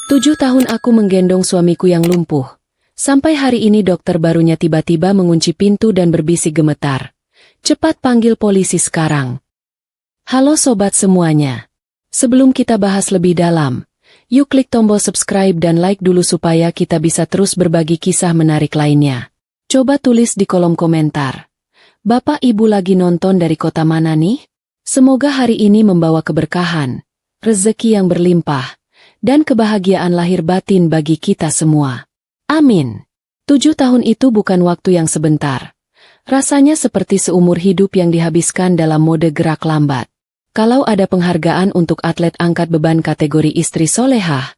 7 tahun aku menggendong suamiku yang lumpuh. Sampai hari ini dokter barunya tiba-tiba mengunci pintu dan berbisik gemetar. Cepat panggil polisi sekarang. Halo sobat semuanya. Sebelum kita bahas lebih dalam, yuk klik tombol subscribe dan like dulu supaya kita bisa terus berbagi kisah menarik lainnya. Coba tulis di kolom komentar. Bapak Ibu lagi nonton dari kota mana nih? Semoga hari ini membawa keberkahan, rezeki yang berlimpah, dan kebahagiaan lahir batin bagi kita semua. Amin. 7 tahun itu bukan waktu yang sebentar. Rasanya seperti seumur hidup yang dihabiskan dalam mode gerak lambat. Kalau ada penghargaan untuk atlet angkat beban kategori istri solehah,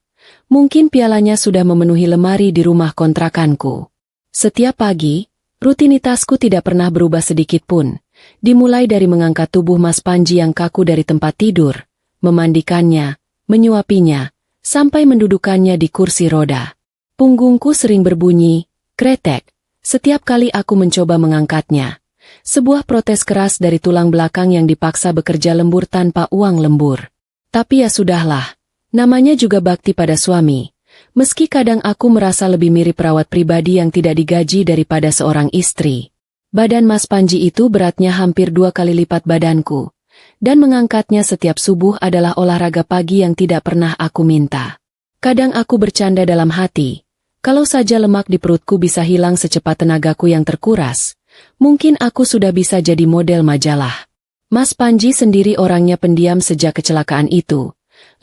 mungkin pialanya sudah memenuhi lemari di rumah kontrakanku. Setiap pagi, rutinitasku tidak pernah berubah sedikit pun. Dimulai dari mengangkat tubuh Mas Panji yang kaku dari tempat tidur, memandikannya, menyuapinya, sampai mendudukannya di kursi roda. Punggungku sering berbunyi, kretek, setiap kali aku mencoba mengangkatnya. Sebuah protes keras dari tulang belakang yang dipaksa bekerja lembur tanpa uang lembur. Tapi ya sudahlah, namanya juga bakti pada suami. Meski kadang aku merasa lebih mirip perawat pribadi yang tidak digaji daripada seorang istri. Badan Mas Panji itu beratnya hampir 2 kali lipat badanku. Dan mengangkatnya setiap subuh adalah olahraga pagi yang tidak pernah aku minta. Kadang aku bercanda dalam hati, kalau saja lemak di perutku bisa hilang secepat tenagaku yang terkuras, mungkin aku sudah bisa jadi model majalah. Mas Panji sendiri orangnya pendiam sejak kecelakaan itu.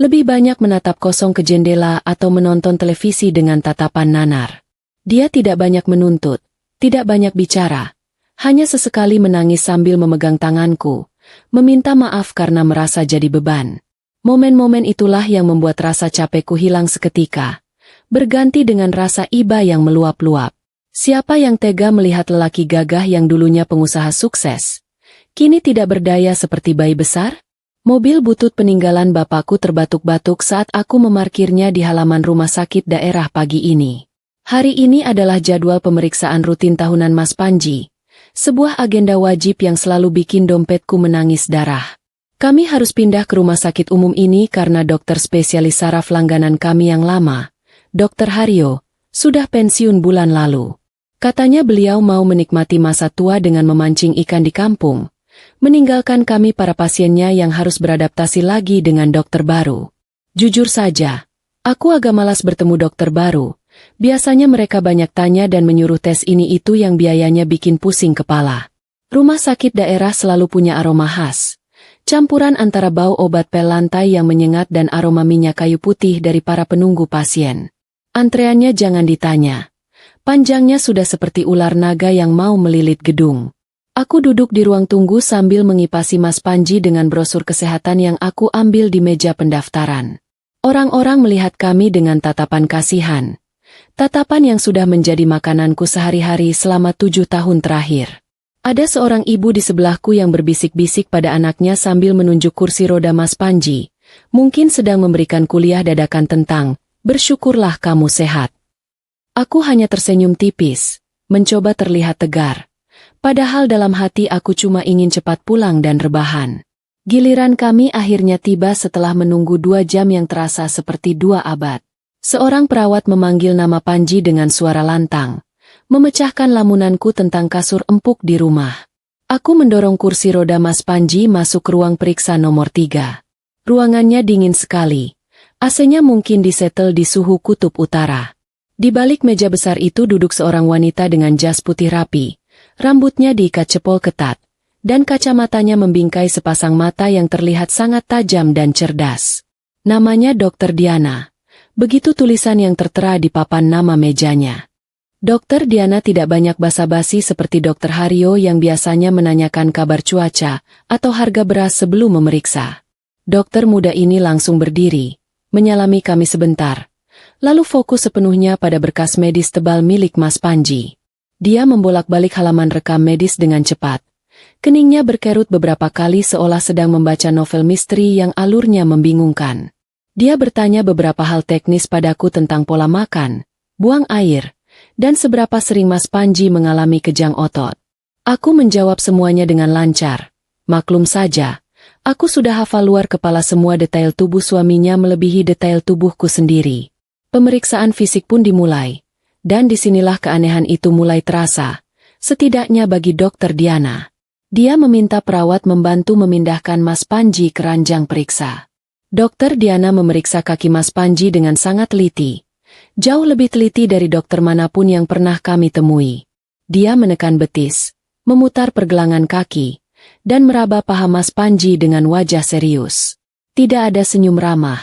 Lebih banyak menatap kosong ke jendela atau menonton televisi dengan tatapan nanar. Dia tidak banyak menuntut, tidak banyak bicara, hanya sesekali menangis sambil memegang tanganku. Meminta maaf karena merasa jadi beban. Momen-momen itulah yang membuat rasa capekku hilang seketika, berganti dengan rasa iba yang meluap-luap. Siapa yang tega melihat lelaki gagah yang dulunya pengusaha sukses, kini tidak berdaya seperti bayi besar? Mobil butut peninggalan bapakku terbatuk-batuk saat aku memarkirnya di halaman rumah sakit daerah pagi ini. Hari ini adalah jadwal pemeriksaan rutin tahunan Mas Panji. Sebuah agenda wajib yang selalu bikin dompetku menangis darah. Kami harus pindah ke rumah sakit umum ini karena dokter spesialis saraf langganan kami yang lama, Dr. Haryo, sudah pensiun bulan lalu. Katanya beliau mau menikmati masa tua dengan memancing ikan di kampung, meninggalkan kami para pasiennya yang harus beradaptasi lagi dengan dokter baru. Jujur saja, aku agak malas bertemu dokter baru. Biasanya mereka banyak tanya dan menyuruh tes ini itu yang biayanya bikin pusing kepala. Rumah sakit daerah selalu punya aroma khas. Campuran antara bau obat pel lantai yang menyengat dan aroma minyak kayu putih dari para penunggu pasien. Antreannya jangan ditanya. Panjangnya sudah seperti ular naga yang mau melilit gedung. Aku duduk di ruang tunggu sambil mengipasi Mas Panji dengan brosur kesehatan yang aku ambil di meja pendaftaran. Orang-orang melihat kami dengan tatapan kasihan. Tatapan yang sudah menjadi makananku sehari-hari selama 7 tahun terakhir. Ada seorang ibu di sebelahku yang berbisik-bisik pada anaknya sambil menunjuk kursi roda Mas Panji. Mungkin sedang memberikan kuliah dadakan tentang, bersyukurlah kamu sehat. Aku hanya tersenyum tipis, mencoba terlihat tegar. Padahal dalam hati aku cuma ingin cepat pulang dan rebahan. Giliran kami akhirnya tiba setelah menunggu 2 jam yang terasa seperti 2 abad. Seorang perawat memanggil nama Panji dengan suara lantang, memecahkan lamunanku tentang kasur empuk di rumah. Aku mendorong kursi roda Mas Panji masuk ke ruang periksa nomor 3. Ruangannya dingin sekali. AC-nya mungkin disetel di suhu kutub utara. Di balik meja besar itu duduk seorang wanita dengan jas putih rapi, rambutnya diikat cepol ketat, dan kacamatanya membingkai sepasang mata yang terlihat sangat tajam dan cerdas. Namanya Dr. Diana. Begitu tulisan yang tertera di papan nama mejanya. Dr. Diana tidak banyak basa-basi seperti Dr. Haryo yang biasanya menanyakan kabar cuaca atau harga beras sebelum memeriksa. Dokter muda ini langsung berdiri, menyalami kami sebentar, lalu fokus sepenuhnya pada berkas medis tebal milik Mas Panji. Dia membolak-balik halaman rekam medis dengan cepat. Keningnya berkerut beberapa kali seolah sedang membaca novel misteri yang alurnya membingungkan. Dia bertanya beberapa hal teknis padaku tentang pola makan, buang air, dan seberapa sering Mas Panji mengalami kejang otot. Aku menjawab semuanya dengan lancar. Maklum saja, aku sudah hafal luar kepala semua detail tubuh suaminya melebihi detail tubuhku sendiri. Pemeriksaan fisik pun dimulai. Dan disinilah keanehan itu mulai terasa, setidaknya bagi Dokter Diana. Dia meminta perawat membantu memindahkan Mas Panji ke ranjang periksa. Dokter Diana memeriksa kaki Mas Panji dengan sangat teliti. Jauh lebih teliti dari dokter manapun yang pernah kami temui. Dia menekan betis, memutar pergelangan kaki, dan meraba paha Mas Panji dengan wajah serius. Tidak ada senyum ramah,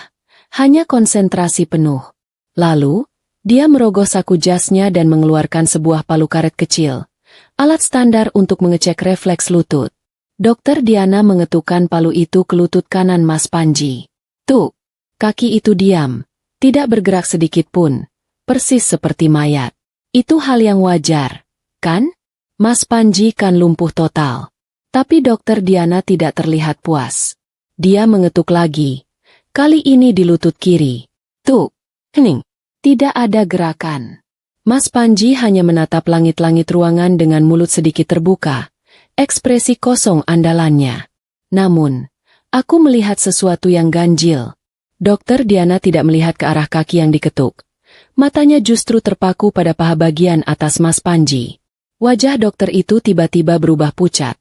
hanya konsentrasi penuh. Lalu, dia merogoh saku jasnya dan mengeluarkan sebuah palu karet kecil. Alat standar untuk mengecek refleks lutut. Dokter Diana mengetukkan palu itu ke lutut kanan Mas Panji. Tuh, kaki itu diam, tidak bergerak sedikit pun, persis seperti mayat. Itu hal yang wajar, kan? Mas Panji kan lumpuh total. Tapi Dokter Diana tidak terlihat puas. Dia mengetuk lagi, kali ini di lutut kiri. Tuh, hening, tidak ada gerakan. Mas Panji hanya menatap langit-langit ruangan dengan mulut sedikit terbuka, ekspresi kosong andalannya. Namun, aku melihat sesuatu yang ganjil. Dokter Diana tidak melihat ke arah kaki yang diketuk. Matanya justru terpaku pada paha bagian atas Mas Panji. Wajah dokter itu tiba-tiba berubah pucat,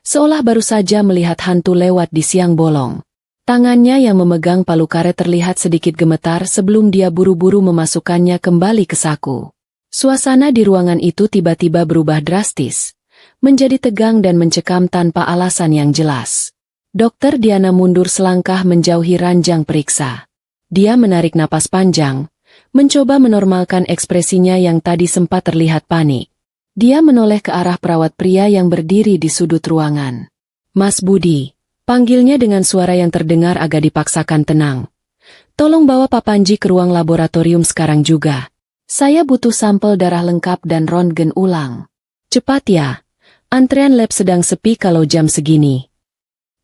seolah baru saja melihat hantu lewat di siang bolong. Tangannya yang memegang palu karet terlihat sedikit gemetar sebelum dia buru-buru memasukkannya kembali ke saku. Suasana di ruangan itu tiba-tiba berubah drastis, menjadi tegang dan mencekam tanpa alasan yang jelas. Dokter Diana mundur selangkah menjauhi ranjang periksa. Dia menarik napas panjang, mencoba menormalkan ekspresinya yang tadi sempat terlihat panik. Dia menoleh ke arah perawat pria yang berdiri di sudut ruangan. Mas Budi, panggilnya dengan suara yang terdengar agak dipaksakan tenang. Tolong bawa Pak Panji ke ruang laboratorium sekarang juga. Saya butuh sampel darah lengkap dan röntgen ulang. Cepat ya, antrean lab sedang sepi kalau jam segini.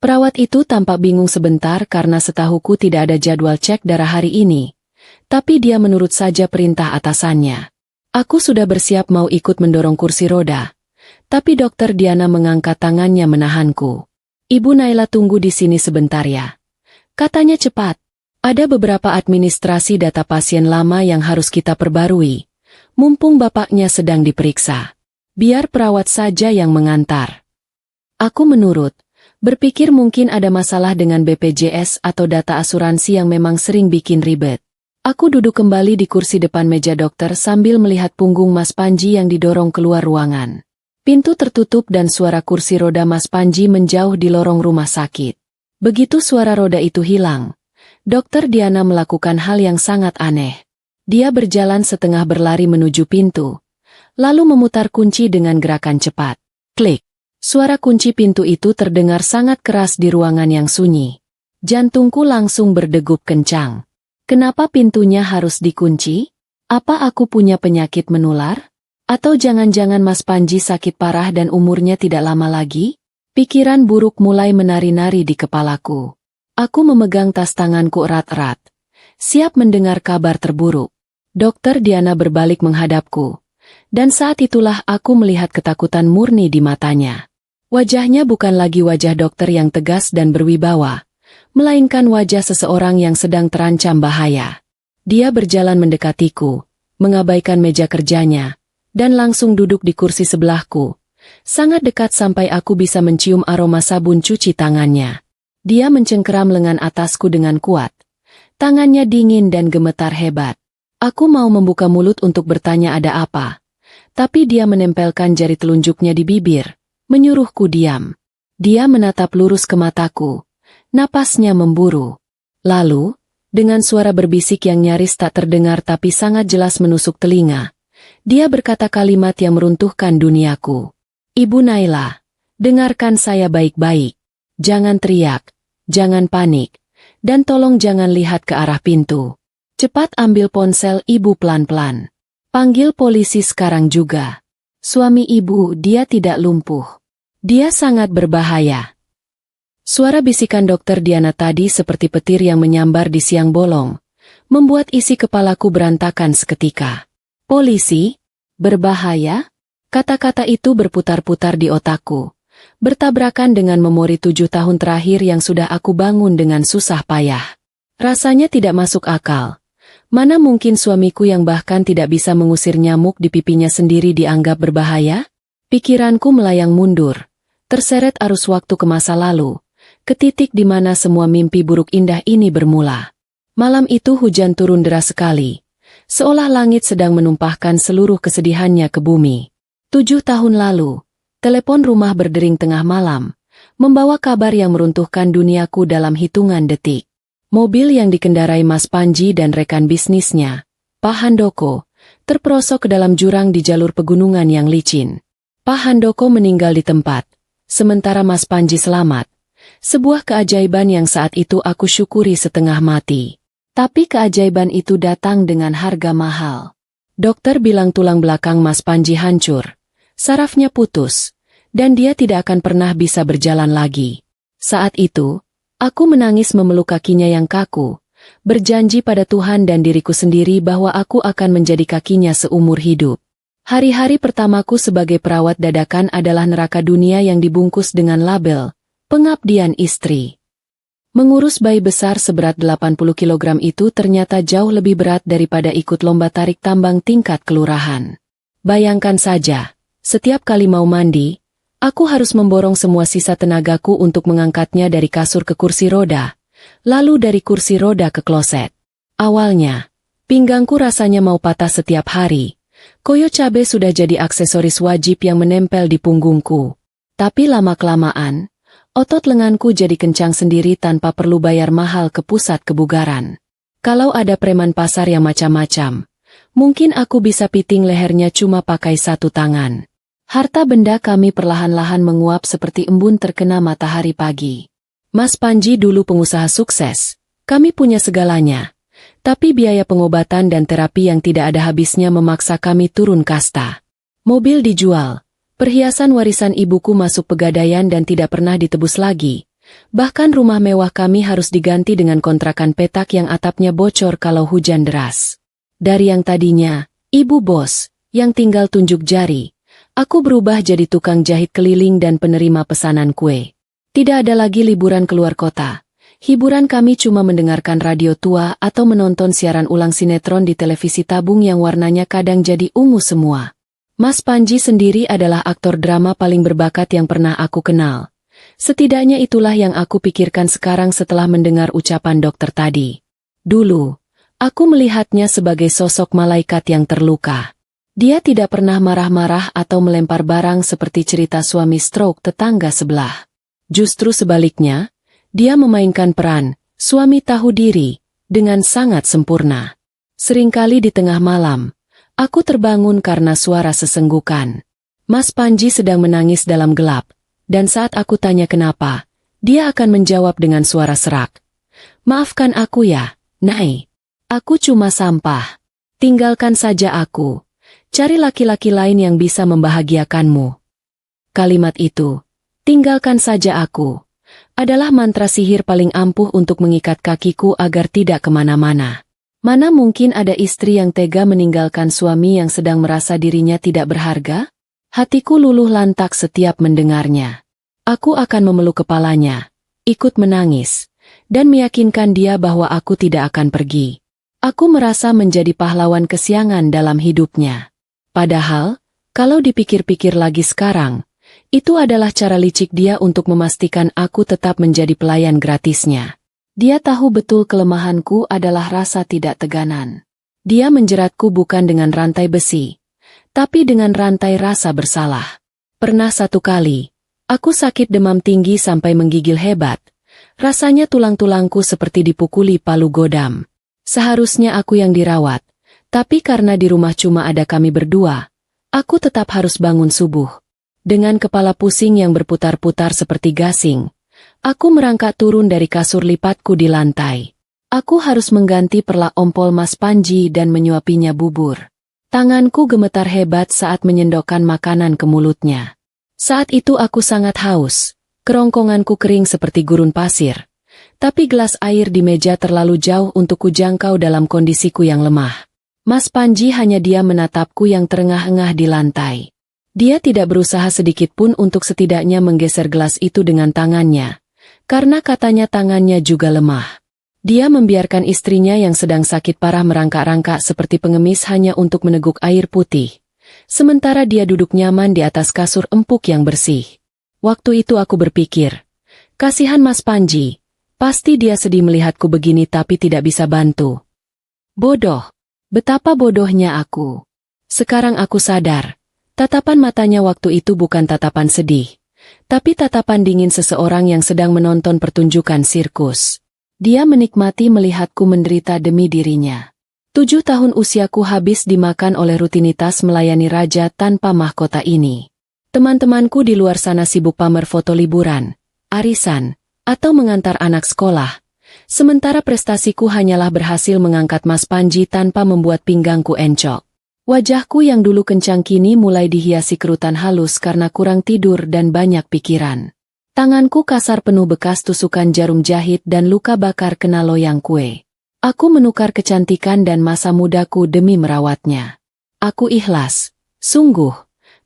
Perawat itu tampak bingung sebentar karena setahuku tidak ada jadwal cek darah hari ini. Tapi dia menurut saja perintah atasannya. Aku sudah bersiap mau ikut mendorong kursi roda. Tapi Dokter Diana mengangkat tangannya menahanku. Ibu Naila tunggu di sini sebentar ya. Katanya cepat. Ada beberapa administrasi data pasien lama yang harus kita perbarui. Mumpung bapaknya sedang diperiksa. Biar perawat saja yang mengantar. Aku menurut. Berpikir mungkin ada masalah dengan BPJS atau data asuransi yang memang sering bikin ribet. Aku duduk kembali di kursi depan meja dokter sambil melihat punggung Mas Panji yang didorong keluar ruangan. Pintu tertutup dan suara kursi roda Mas Panji menjauh di lorong rumah sakit. Begitu suara roda itu hilang, Dokter Diana melakukan hal yang sangat aneh. Dia berjalan setengah berlari menuju pintu, lalu memutar kunci dengan gerakan cepat. Klik. Suara kunci pintu itu terdengar sangat keras di ruangan yang sunyi. Jantungku langsung berdegup kencang. Kenapa pintunya harus dikunci? Apa aku punya penyakit menular? Atau jangan-jangan Mas Panji sakit parah dan umurnya tidak lama lagi? Pikiran buruk mulai menari-nari di kepalaku. Aku memegang tas tanganku erat-erat, siap mendengar kabar terburuk. Dokter Diana berbalik menghadapku, dan saat itulah aku melihat ketakutan murni di matanya. Wajahnya bukan lagi wajah dokter yang tegas dan berwibawa, melainkan wajah seseorang yang sedang terancam bahaya. Dia berjalan mendekatiku, mengabaikan meja kerjanya, dan langsung duduk di kursi sebelahku, sangat dekat sampai aku bisa mencium aroma sabun cuci tangannya. Dia mencengkeram lengan atasku dengan kuat. Tangannya dingin dan gemetar hebat. Aku mau membuka mulut untuk bertanya ada apa. Tapi dia menempelkan jari telunjuknya di bibir, menyuruhku diam. Dia menatap lurus ke mataku. Napasnya memburu. Lalu, dengan suara berbisik yang nyaris tak terdengar tapi sangat jelas menusuk telinga, dia berkata kalimat yang meruntuhkan duniaku. Ibu Naila, dengarkan saya baik-baik. Jangan teriak. Jangan panik, dan tolong jangan lihat ke arah pintu. Cepat ambil ponsel ibu pelan-pelan. Panggil polisi sekarang juga. Suami ibu dia tidak lumpuh. Dia sangat berbahaya. Suara bisikan Dokter Diana tadi seperti petir yang menyambar di siang bolong, membuat isi kepalaku berantakan seketika. Polisi? Berbahaya? Kata-kata itu berputar-putar di otakku. Bertabrakan dengan memori 7 tahun terakhir yang sudah aku bangun dengan susah payah. Rasanya tidak masuk akal. Mana mungkin suamiku yang bahkan tidak bisa mengusir nyamuk di pipinya sendiri dianggap berbahaya? Pikiranku melayang mundur, terseret arus waktu ke masa lalu, ke titik di mana semua mimpi buruk indah ini bermula. Malam itu hujan turun deras sekali, seolah langit sedang menumpahkan seluruh kesedihannya ke bumi. 7 tahun lalu, telepon rumah berdering tengah malam, membawa kabar yang meruntuhkan duniaku dalam hitungan detik. Mobil yang dikendarai Mas Panji dan rekan bisnisnya, Pak Handoko, terperosok ke dalam jurang di jalur pegunungan yang licin. Pak Handoko meninggal di tempat, sementara Mas Panji selamat. Sebuah keajaiban yang saat itu aku syukuri setengah mati. Tapi keajaiban itu datang dengan harga mahal. Dokter bilang tulang belakang Mas Panji hancur, sarafnya putus, dan dia tidak akan pernah bisa berjalan lagi. Saat itu, aku menangis memeluk kakinya yang kaku, berjanji pada Tuhan dan diriku sendiri bahwa aku akan menjadi kakinya seumur hidup. Hari-hari pertamaku sebagai perawat dadakan adalah neraka dunia yang dibungkus dengan label pengabdian istri. Mengurus bayi besar seberat 80 kg itu ternyata jauh lebih berat daripada ikut lomba tarik tambang tingkat kelurahan. Bayangkan saja, setiap kali mau mandi, aku harus memborong semua sisa tenagaku untuk mengangkatnya dari kasur ke kursi roda, lalu dari kursi roda ke kloset. Awalnya, pinggangku rasanya mau patah setiap hari. Koyo cabe sudah jadi aksesoris wajib yang menempel di punggungku. Tapi lama-kelamaan, otot lenganku jadi kencang sendiri tanpa perlu bayar mahal ke pusat kebugaran. Kalau ada preman pasar yang macam-macam, mungkin aku bisa piting lehernya cuma pakai satu tangan. Harta benda kami perlahan-lahan menguap seperti embun terkena matahari pagi. Mas Panji dulu pengusaha sukses, kami punya segalanya. Tapi biaya pengobatan dan terapi yang tidak ada habisnya memaksa kami turun kasta. Mobil dijual. Perhiasan warisan ibuku masuk pegadaian dan tidak pernah ditebus lagi. Bahkan rumah mewah kami harus diganti dengan kontrakan petak yang atapnya bocor kalau hujan deras. Dari yang tadinya, ibu bos, yang tinggal tunjuk jari, aku berubah jadi tukang jahit keliling dan penerima pesanan kue. Tidak ada lagi liburan keluar kota. Hiburan kami cuma mendengarkan radio tua atau menonton siaran ulang sinetron di televisi tabung yang warnanya kadang jadi ungu semua. Mas Panji sendiri adalah aktor drama paling berbakat yang pernah aku kenal. Setidaknya itulah yang aku pikirkan sekarang setelah mendengar ucapan dokter tadi. Dulu, aku melihatnya sebagai sosok malaikat yang terluka. Dia tidak pernah marah-marah atau melempar barang seperti cerita suami stroke tetangga sebelah. Justru sebaliknya, dia memainkan peran suami tahu diri dengan sangat sempurna. Seringkali di tengah malam, aku terbangun karena suara sesenggukan. Mas Panji sedang menangis dalam gelap, dan saat aku tanya kenapa, dia akan menjawab dengan suara serak. Maafkan aku ya, Nai. Aku cuma sampah. Tinggalkan saja aku. Cari laki-laki lain yang bisa membahagiakanmu. Kalimat itu, tinggalkan saja aku, adalah mantra sihir paling ampuh untuk mengikat kakiku agar tidak kemana-mana. Mana mungkin ada istri yang tega meninggalkan suami yang sedang merasa dirinya tidak berharga? Hatiku luluh lantak setiap mendengarnya. Aku akan memeluk kepalanya, ikut menangis, dan meyakinkan dia bahwa aku tidak akan pergi. Aku merasa menjadi pahlawan kesiangan dalam hidupnya. Padahal, kalau dipikir-pikir lagi sekarang, itu adalah cara licik dia untuk memastikan aku tetap menjadi pelayan gratisnya. Dia tahu betul kelemahanku adalah rasa tidak teganan. Dia menjeratku bukan dengan rantai besi, tapi dengan rantai rasa bersalah. Pernah satu kali, aku sakit demam tinggi sampai menggigil hebat. Rasanya tulang-tulangku seperti dipukuli palu godam. Seharusnya aku yang dirawat, tapi karena di rumah cuma ada kami berdua, aku tetap harus bangun subuh. Dengan kepala pusing yang berputar-putar seperti gasing, aku merangkak turun dari kasur lipatku di lantai. Aku harus mengganti perlak ompol Mas Panji dan menyuapinya bubur. Tanganku gemetar hebat saat menyendokkan makanan ke mulutnya. Saat itu aku sangat haus. Kerongkonganku kering seperti gurun pasir. Tapi gelas air di meja terlalu jauh untuk kujangkau dalam kondisiku yang lemah. Mas Panji hanya diam menatapku yang terengah-engah di lantai. Dia tidak berusaha sedikit pun untuk setidaknya menggeser gelas itu dengan tangannya. Karena katanya tangannya juga lemah. Dia membiarkan istrinya yang sedang sakit parah merangkak-rangkak seperti pengemis hanya untuk meneguk air putih. Sementara dia duduk nyaman di atas kasur empuk yang bersih. Waktu itu aku berpikir, kasihan Mas Panji, pasti dia sedih melihatku begini tapi tidak bisa bantu. Bodoh, betapa bodohnya aku. Sekarang aku sadar, tatapan matanya waktu itu bukan tatapan sedih, tapi tatapan dingin seseorang yang sedang menonton pertunjukan sirkus. Dia menikmati melihatku menderita demi dirinya. 7 tahun usiaku habis dimakan oleh rutinitas melayani raja tanpa mahkota ini. Teman-temanku di luar sana sibuk pamer foto liburan, arisan, atau mengantar anak sekolah. Sementara prestasiku hanyalah berhasil mengangkat Mas Panji tanpa membuat pinggangku encok. Wajahku yang dulu kencang kini mulai dihiasi kerutan halus karena kurang tidur dan banyak pikiran. Tanganku kasar penuh bekas tusukan jarum jahit dan luka bakar kena loyang kue. Aku menukar kecantikan dan masa mudaku demi merawatnya. Aku ikhlas, sungguh,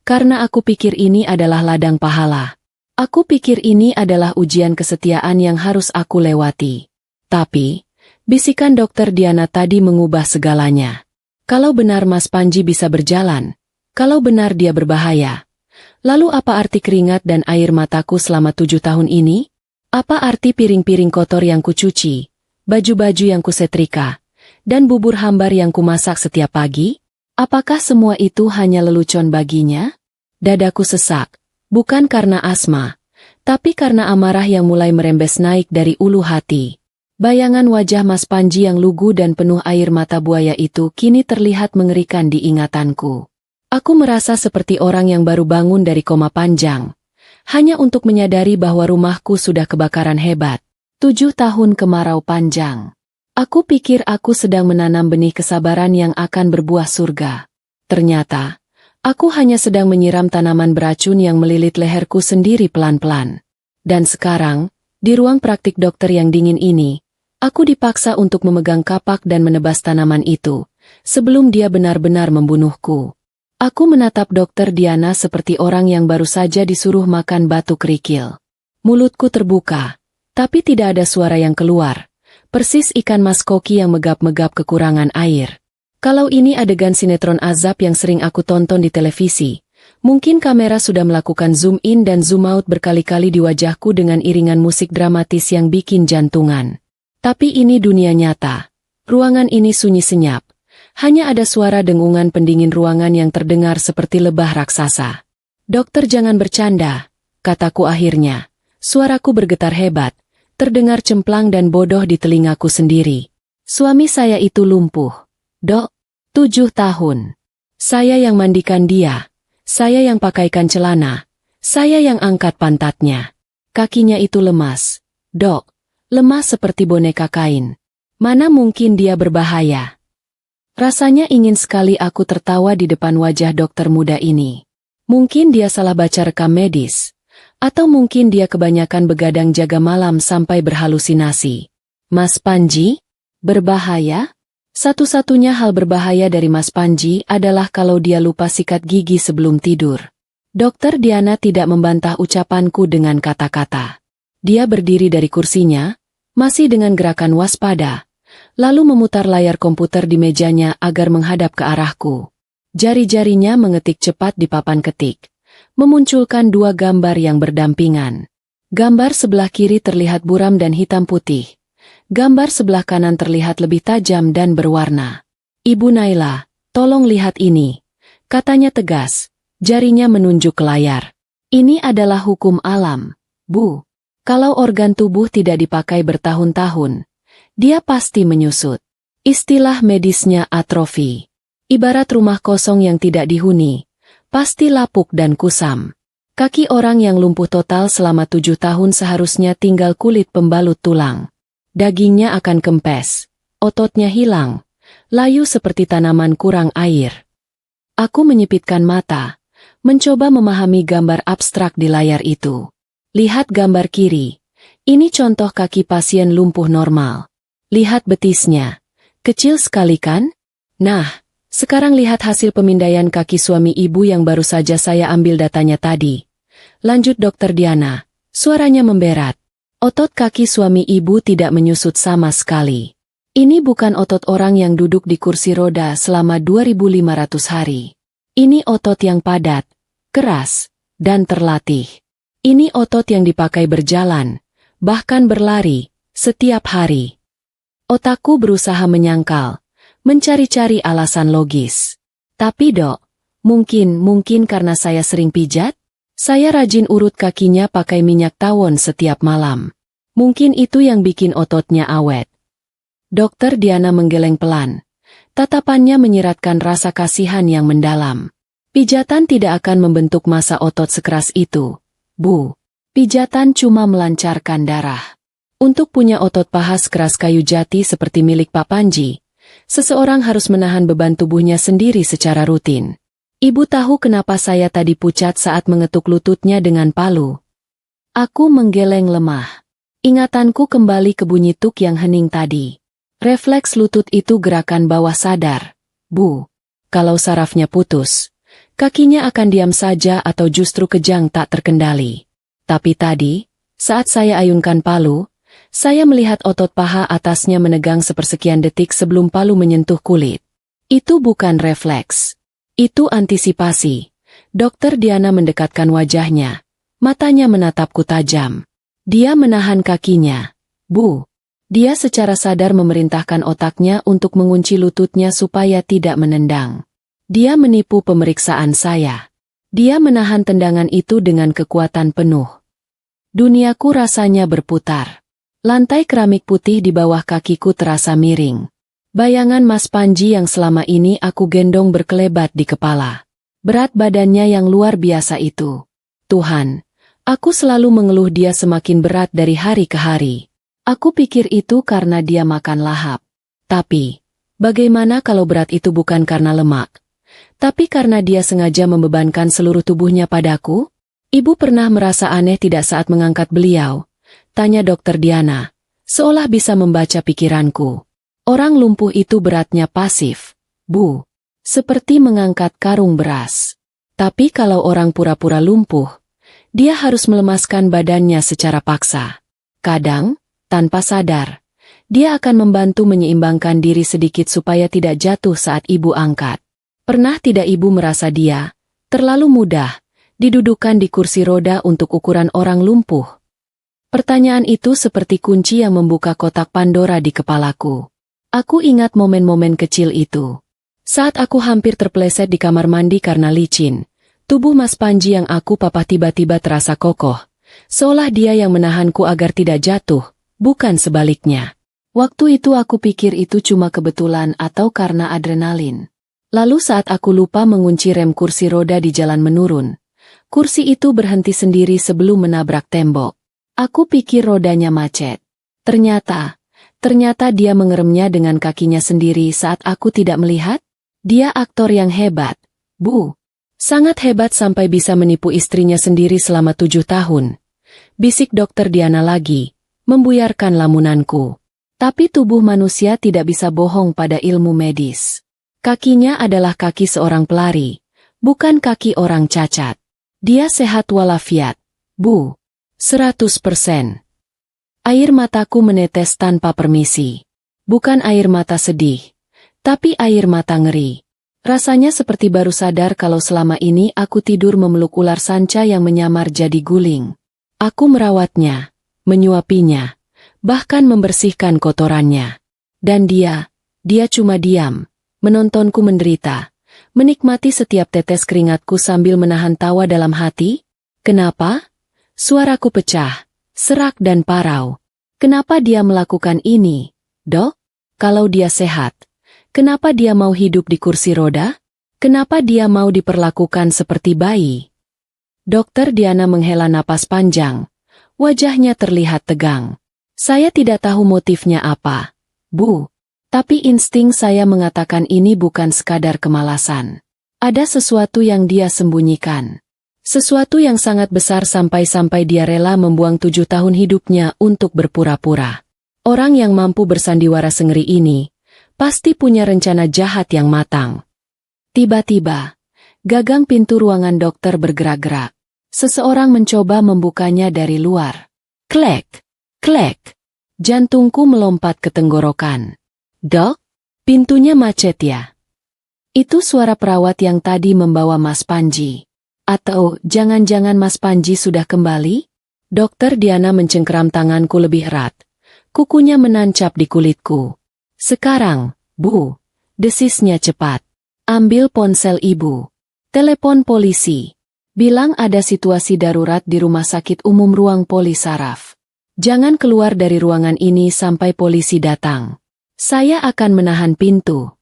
karena aku pikir ini adalah ladang pahala. Aku pikir ini adalah ujian kesetiaan yang harus aku lewati. Tapi, bisikan Dokter Diana tadi mengubah segalanya. Kalau benar Mas Panji bisa berjalan, kalau benar dia berbahaya, lalu apa arti keringat dan air mataku selama 7 tahun ini? Apa arti piring-piring kotor yang kucuci, baju-baju yang kusetrika, dan bubur hambar yang kumasak setiap pagi? Apakah semua itu hanya lelucon baginya? Dadaku sesak, bukan karena asma, tapi karena amarah yang mulai merembes naik dari ulu hati. Bayangan wajah Mas Panji yang lugu dan penuh air mata buaya itu kini terlihat mengerikan di ingatanku. Aku merasa seperti orang yang baru bangun dari koma panjang, hanya untuk menyadari bahwa rumahku sudah kebakaran hebat. 7 tahun kemarau panjang. Aku pikir aku sedang menanam benih kesabaran yang akan berbuah surga. Ternyata, aku hanya sedang menyiram tanaman beracun yang melilit leherku sendiri pelan-pelan. Dan sekarang, di ruang praktik dokter yang dingin ini, aku dipaksa untuk memegang kapak dan menebas tanaman itu, sebelum dia benar-benar membunuhku. Aku menatap Dokter Diana seperti orang yang baru saja disuruh makan batu kerikil. Mulutku terbuka, tapi tidak ada suara yang keluar. Persis ikan mas koki yang megap-megap kekurangan air. Kalau ini adegan sinetron azab yang sering aku tonton di televisi, mungkin kamera sudah melakukan zoom in dan zoom out berkali-kali di wajahku dengan iringan musik dramatis yang bikin jantungan. Tapi ini dunia nyata. Ruangan ini sunyi senyap. Hanya ada suara dengungan pendingin ruangan yang terdengar seperti lebah raksasa. Dokter jangan bercanda, kataku akhirnya. Suaraku bergetar hebat, terdengar cemplang dan bodoh di telingaku sendiri. Suami saya itu lumpuh. Dok, 7 tahun. Saya yang mandikan dia. Saya yang pakaikan celana. Saya yang angkat pantatnya. Kakinya itu lemas. Dok, lemas seperti boneka kain. Mana mungkin dia berbahaya? Rasanya ingin sekali aku tertawa di depan wajah dokter muda ini. Mungkin dia salah baca rekam medis. Atau mungkin dia kebanyakan begadang jaga malam sampai berhalusinasi. Mas Panji? Berbahaya? Satu-satunya hal berbahaya dari Mas Panji adalah kalau dia lupa sikat gigi sebelum tidur. Dokter Diana tidak membantah ucapanku dengan kata-kata. Dia berdiri dari kursinya, masih dengan gerakan waspada, lalu memutar layar komputer di mejanya agar menghadap ke arahku. Jari-jarinya mengetik cepat di papan ketik, memunculkan 2 gambar yang berdampingan. Gambar sebelah kiri terlihat buram dan hitam putih. Gambar sebelah kanan terlihat lebih tajam dan berwarna. Ibu Naila, tolong lihat ini, katanya tegas, jarinya menunjuk ke layar. Ini adalah hukum alam, Bu. Kalau organ tubuh tidak dipakai bertahun-tahun, dia pasti menyusut. Istilah medisnya atrofi. Ibarat rumah kosong yang tidak dihuni, pasti lapuk dan kusam. Kaki orang yang lumpuh total selama 7 tahun seharusnya tinggal kulit pembalut tulang. Dagingnya akan kempes, ototnya hilang, layu seperti tanaman kurang air. Aku menyipitkan mata, mencoba memahami gambar abstrak di layar itu. Lihat gambar kiri. Ini contoh kaki pasien lumpuh normal. Lihat betisnya. Kecil sekali kan? Nah, sekarang lihat hasil pemindaian kaki suami ibu yang baru saja saya ambil datanya tadi. Lanjut Dokter Diana. Suaranya memberat. Otot kaki suami ibu tidak menyusut sama sekali. Ini bukan otot orang yang duduk di kursi roda selama 2.500 hari. Ini otot yang padat, keras, dan terlatih. Ini otot yang dipakai berjalan, bahkan berlari, setiap hari. Otakku berusaha menyangkal, mencari-cari alasan logis. Tapi dok, mungkin karena saya sering pijat? Saya rajin urut kakinya pakai minyak tawon setiap malam. Mungkin itu yang bikin ototnya awet. Dokter Diana menggeleng pelan. Tatapannya menyiratkan rasa kasihan yang mendalam. Pijatan tidak akan membentuk massa otot sekeras itu, Bu. Pijatan cuma melancarkan darah. Untuk punya otot paha sekeras kayu jati seperti milik Pak Panji, seseorang harus menahan beban tubuhnya sendiri secara rutin. Ibu tahu kenapa saya tadi pucat saat mengetuk lututnya dengan palu. Aku menggeleng lemah. Ingatanku kembali ke bunyi tuk yang hening tadi. Refleks lutut itu gerakan bawah sadar. Bu, kalau sarafnya putus, kakinya akan diam saja atau justru kejang tak terkendali. Tapi tadi, saat saya ayunkan palu, saya melihat otot paha atasnya menegang sepersekian detik sebelum palu menyentuh kulit. Itu bukan refleks. Itu antisipasi. Dokter Diana mendekatkan wajahnya. Matanya menatapku tajam. Dia menahan kakinya. Bu. Dia secara sadar memerintahkan otaknya untuk mengunci lututnya supaya tidak menendang. Dia menipu pemeriksaan saya. Dia menahan tendangan itu dengan kekuatan penuh. Duniaku rasanya berputar. Lantai keramik putih di bawah kakiku terasa miring. Bayangan Mas Panji yang selama ini aku gendong berkelebat di kepala. Berat badannya yang luar biasa itu. Tuhan, aku selalu mengeluh dia semakin berat dari hari ke hari. Aku pikir itu karena dia makan lahap. Tapi, bagaimana kalau berat itu bukan karena lemak, tapi karena dia sengaja membebankan seluruh tubuhnya padaku? Ibu pernah merasa aneh tidak saat mengangkat beliau? Tanya Dokter Diana, seolah bisa membaca pikiranku. Orang lumpuh itu beratnya pasif, Bu. Seperti mengangkat karung beras. Tapi kalau orang pura-pura lumpuh, dia harus melemaskan badannya secara paksa. Kadang, tanpa sadar, dia akan membantu menyeimbangkan diri sedikit supaya tidak jatuh saat ibu angkat. Pernah tidak ibu merasa dia terlalu mudah didudukan di kursi roda untuk ukuran orang lumpuh? Pertanyaan itu seperti kunci yang membuka kotak Pandora di kepalaku. Aku ingat momen-momen kecil itu. Saat aku hampir terpeleset di kamar mandi karena licin, tubuh Mas Panji yang aku papah tiba-tiba terasa kokoh, seolah dia yang menahanku agar tidak jatuh, bukan sebaliknya. Waktu itu aku pikir itu cuma kebetulan atau karena adrenalin. Lalu saat aku lupa mengunci rem kursi roda di jalan menurun, kursi itu berhenti sendiri sebelum menabrak tembok. Aku pikir rodanya macet. Ternyata dia mengeremnya dengan kakinya sendiri saat aku tidak melihat. Dia aktor yang hebat, Bu. Sangat hebat sampai bisa menipu istrinya sendiri selama 7 tahun. Bisik Dokter Diana lagi, membuyarkan lamunanku. Tapi tubuh manusia tidak bisa bohong pada ilmu medis. Kakinya adalah kaki seorang pelari, bukan kaki orang cacat. Dia sehat walafiat, Bu. 100%. Air mataku menetes tanpa permisi. Bukan air mata sedih, tapi air mata ngeri. Rasanya seperti baru sadar kalau selama ini aku tidur memeluk ular sanca yang menyamar jadi guling. Aku merawatnya, menyuapinya, bahkan membersihkan kotorannya. Dan dia cuma diam, menontonku menderita, menikmati setiap tetes keringatku sambil menahan tawa dalam hati. Kenapa? Suaraku pecah, serak dan parau. Kenapa dia melakukan ini, Dok? Kalau dia sehat, kenapa dia mau hidup di kursi roda? Kenapa dia mau diperlakukan seperti bayi? Dokter Diana menghela napas panjang. Wajahnya terlihat tegang. Saya tidak tahu motifnya apa, Bu. Tapi insting saya mengatakan ini bukan sekadar kemalasan. Ada sesuatu yang dia sembunyikan. Sesuatu yang sangat besar sampai-sampai dia rela membuang 7 tahun hidupnya untuk berpura-pura. Orang yang mampu bersandiwara sengeri ini, pasti punya rencana jahat yang matang. Tiba-tiba, gagang pintu ruangan dokter bergerak-gerak. Seseorang mencoba membukanya dari luar. Klek! Klek! Jantungku melompat ke tenggorokan. Dok, pintunya macet ya? Itu suara perawat yang tadi membawa Mas Panji. Atau jangan-jangan Mas Panji sudah kembali? Dokter Diana mencengkeram tanganku lebih erat. Kukunya menancap di kulitku. Sekarang, Bu, desisnya cepat. Ambil ponsel Ibu. Telepon polisi. Bilang ada situasi darurat di Rumah Sakit Umum Ruang Poli Saraf. Jangan keluar dari ruangan ini sampai polisi datang. Saya akan menahan pintu.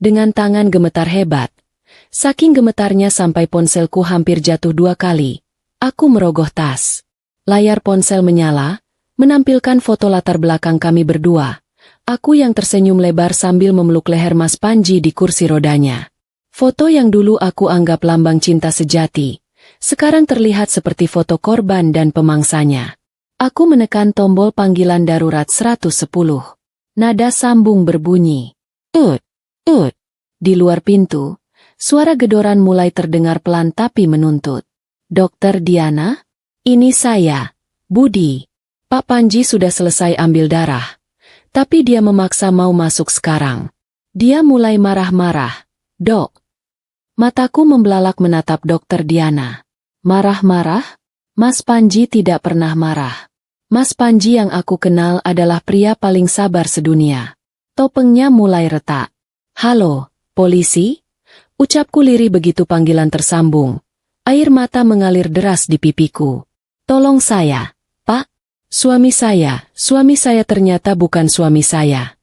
Dengan tangan gemetar hebat. Saking gemetarnya sampai ponselku hampir jatuh 2 kali. Aku merogoh tas. Layar ponsel menyala, menampilkan foto latar belakang kami berdua. Aku yang tersenyum lebar sambil memeluk leher Mas Panji di kursi rodanya. Foto yang dulu aku anggap lambang cinta sejati, sekarang terlihat seperti foto korban dan pemangsanya. Aku menekan tombol panggilan darurat 110. Nada sambung berbunyi. Ut, ut. Di luar pintu, suara gedoran mulai terdengar pelan tapi menuntut. Dokter Diana? Ini saya, Budi. Pak Panji sudah selesai ambil darah. Tapi dia memaksa mau masuk sekarang. Dia mulai marah-marah. Dok. Mataku membelalak menatap Dokter Diana. Marah-marah? Mas Panji tidak pernah marah. Mas Panji yang aku kenal adalah pria paling sabar sedunia. Topengnya mulai retak. Halo, polisi? Ucapku lirih begitu panggilan tersambung. Air mata mengalir deras di pipiku. Tolong saya, Pak. Suami saya ternyata bukan suami saya.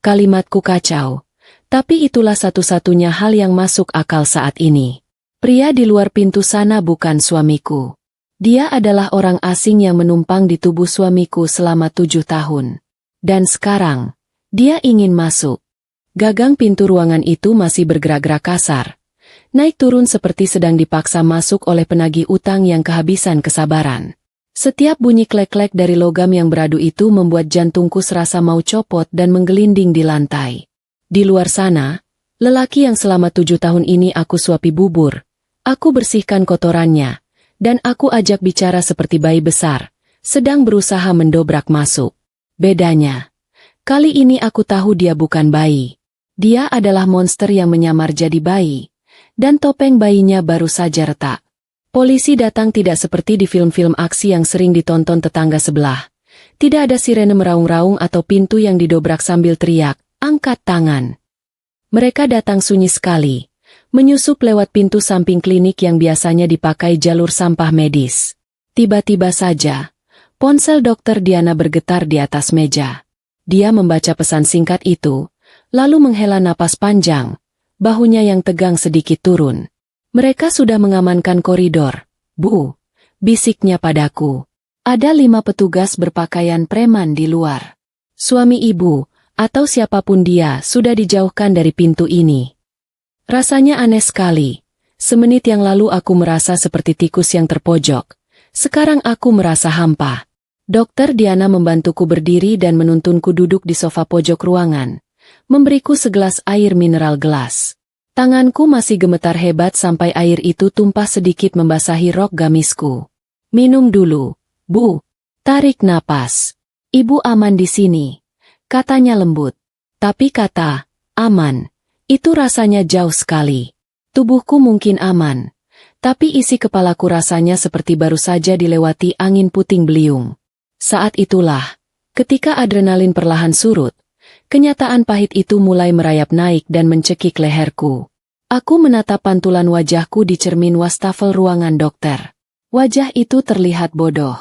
Kalimatku kacau. Tapi itulah satu-satunya hal yang masuk akal saat ini. Pria di luar pintu sana bukan suamiku. Dia adalah orang asing yang menumpang di tubuh suamiku selama 7 tahun. Dan sekarang, dia ingin masuk. Gagang pintu ruangan itu masih bergerak-gerak kasar. Naik turun seperti sedang dipaksa masuk oleh penagih utang yang kehabisan kesabaran. Setiap bunyi klek-klek dari logam yang beradu itu membuat jantungku serasa mau copot dan menggelinding di lantai. Di luar sana, lelaki yang selama 7 tahun ini aku suapi bubur. Aku bersihkan kotorannya. Dan aku ajak bicara seperti bayi besar, sedang berusaha mendobrak masuk. Bedanya, kali ini aku tahu dia bukan bayi. Dia adalah monster yang menyamar jadi bayi. Dan topeng bayinya baru saja retak. Polisi datang tidak seperti di film-film aksi yang sering ditonton tetangga sebelah. Tidak ada sirene meraung-raung atau pintu yang didobrak sambil teriak, angkat tangan. Mereka datang sunyi sekali. Menyusup lewat pintu samping klinik yang biasanya dipakai jalur sampah medis. Tiba-tiba saja, ponsel Dokter Diana bergetar di atas meja. Dia membaca pesan singkat itu, lalu menghela napas panjang, bahunya yang tegang sedikit turun. Mereka sudah mengamankan koridor. Bu, bisiknya padaku. Ada 5 petugas berpakaian preman di luar. Suami ibu, atau siapapun dia, sudah dijauhkan dari pintu ini. Rasanya aneh sekali. Semenit yang lalu aku merasa seperti tikus yang terpojok. Sekarang aku merasa hampa. Dokter Diana membantuku berdiri dan menuntunku duduk di sofa pojok ruangan. Memberiku segelas air mineral gelas. Tanganku masih gemetar hebat sampai air itu tumpah sedikit membasahi rok gamisku. Minum dulu, Bu. Tarik napas. Ibu aman di sini. Katanya lembut. Tapi kata, aman. Itu rasanya jauh sekali. Tubuhku mungkin aman, tapi isi kepalaku rasanya seperti baru saja dilewati angin puting beliung. Saat itulah, ketika adrenalin perlahan surut, kenyataan pahit itu mulai merayap naik dan mencekik leherku. Aku menatap pantulan wajahku di cermin wastafel ruangan dokter. Wajah itu terlihat bodoh.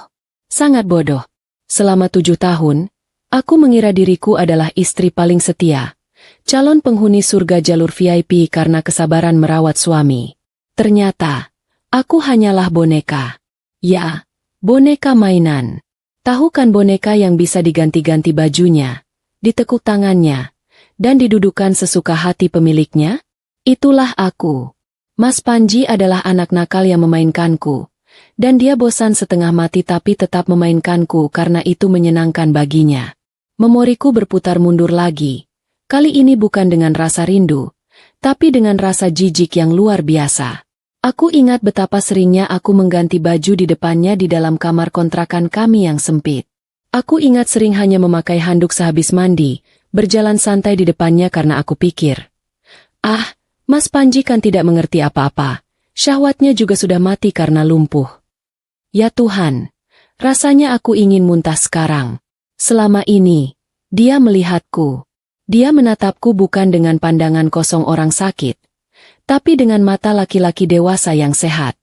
Sangat bodoh. Selama 7 tahun, aku mengira diriku adalah istri paling setia. Calon penghuni surga jalur VIP karena kesabaran merawat suami. Ternyata, aku hanyalah boneka. Ya, boneka mainan. Tahu kan boneka yang bisa diganti-ganti bajunya, ditekuk tangannya, dan didudukan sesuka hati pemiliknya? Itulah aku. Mas Panji adalah anak nakal yang memainkanku. Dan dia bosan setengah mati tapi tetap memainkanku karena itu menyenangkan baginya. Memoriku berputar mundur lagi. Kali ini bukan dengan rasa rindu, tapi dengan rasa jijik yang luar biasa. Aku ingat betapa seringnya aku mengganti baju di depannya di dalam kamar kontrakan kami yang sempit. Aku ingat sering hanya memakai handuk sehabis mandi, berjalan santai di depannya karena aku pikir, "Ah, Mas Panji kan tidak mengerti apa-apa, syahwatnya juga sudah mati karena lumpuh." Ya Tuhan, rasanya aku ingin muntah sekarang. Selama ini, dia melihatku. Dia menatapku bukan dengan pandangan kosong orang sakit, tapi dengan mata laki-laki dewasa yang sehat.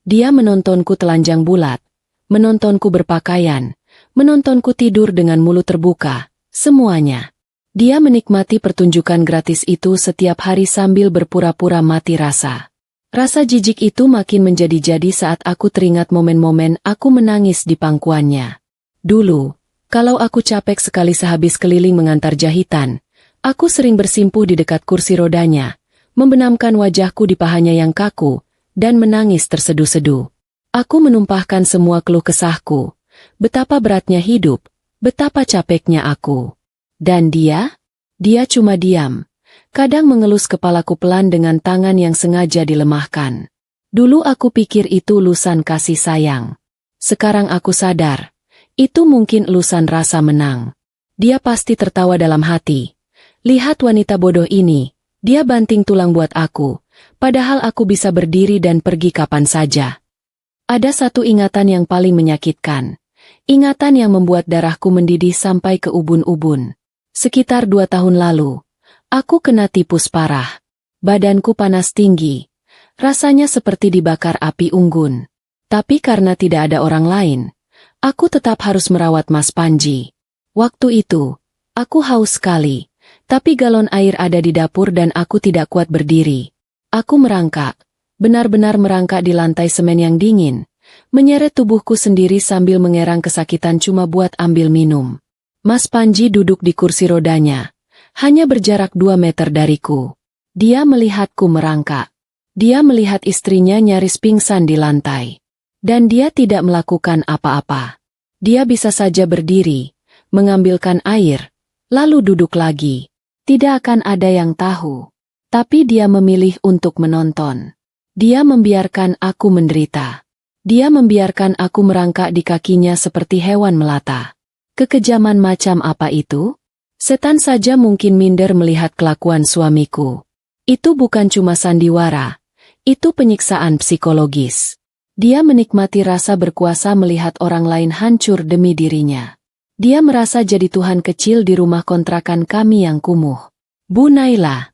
Dia menontonku telanjang bulat, menontonku berpakaian, menontonku tidur dengan mulut terbuka, semuanya. Dia menikmati pertunjukan gratis itu setiap hari sambil berpura-pura mati rasa. Rasa jijik itu makin menjadi-jadi saat aku teringat momen-momen aku menangis di pangkuannya. Dulu, kalau aku capek sekali sehabis keliling mengantar jahitan, aku sering bersimpuh di dekat kursi rodanya, membenamkan wajahku di pahanya yang kaku, dan menangis terseduh-seduh. Aku menumpahkan semua keluh kesahku, betapa beratnya hidup, betapa capeknya aku. Dan dia cuma diam. Kadang mengelus kepalaku pelan dengan tangan yang sengaja dilemahkan. Dulu aku pikir itu ulusan kasih sayang. Sekarang aku sadar, itu mungkin ulusan rasa menang. Dia pasti tertawa dalam hati. Lihat wanita bodoh ini, dia banting tulang buat aku, padahal aku bisa berdiri dan pergi kapan saja. Ada satu ingatan yang paling menyakitkan. Ingatan yang membuat darahku mendidih sampai ke ubun-ubun. Sekitar 2 tahun lalu, aku kena tipus parah. Badanku panas tinggi. Rasanya seperti dibakar api unggun. Tapi karena tidak ada orang lain, aku tetap harus merawat Mas Panji. Waktu itu, aku haus sekali. Tapi galon air ada di dapur dan aku tidak kuat berdiri. Aku merangkak. Benar-benar merangkak di lantai semen yang dingin. Menyeret tubuhku sendiri sambil mengerang kesakitan cuma buat ambil minum. Mas Panji duduk di kursi rodanya. Hanya berjarak 2 meter dariku. Dia melihatku merangkak. Dia melihat istrinya nyaris pingsan di lantai. Dan dia tidak melakukan apa-apa. Dia bisa saja berdiri, mengambilkan air, lalu duduk lagi. Tidak akan ada yang tahu. Tapi dia memilih untuk menonton. Dia membiarkan aku menderita. Dia membiarkan aku merangkak di kakinya seperti hewan melata. Kekejaman macam apa itu? Setan saja mungkin minder melihat kelakuan suamiku. Itu bukan cuma sandiwara. Itu penyiksaan psikologis. Dia menikmati rasa berkuasa melihat orang lain hancur demi dirinya. Dia merasa jadi Tuhan kecil di rumah kontrakan kami yang kumuh. Bu Naila.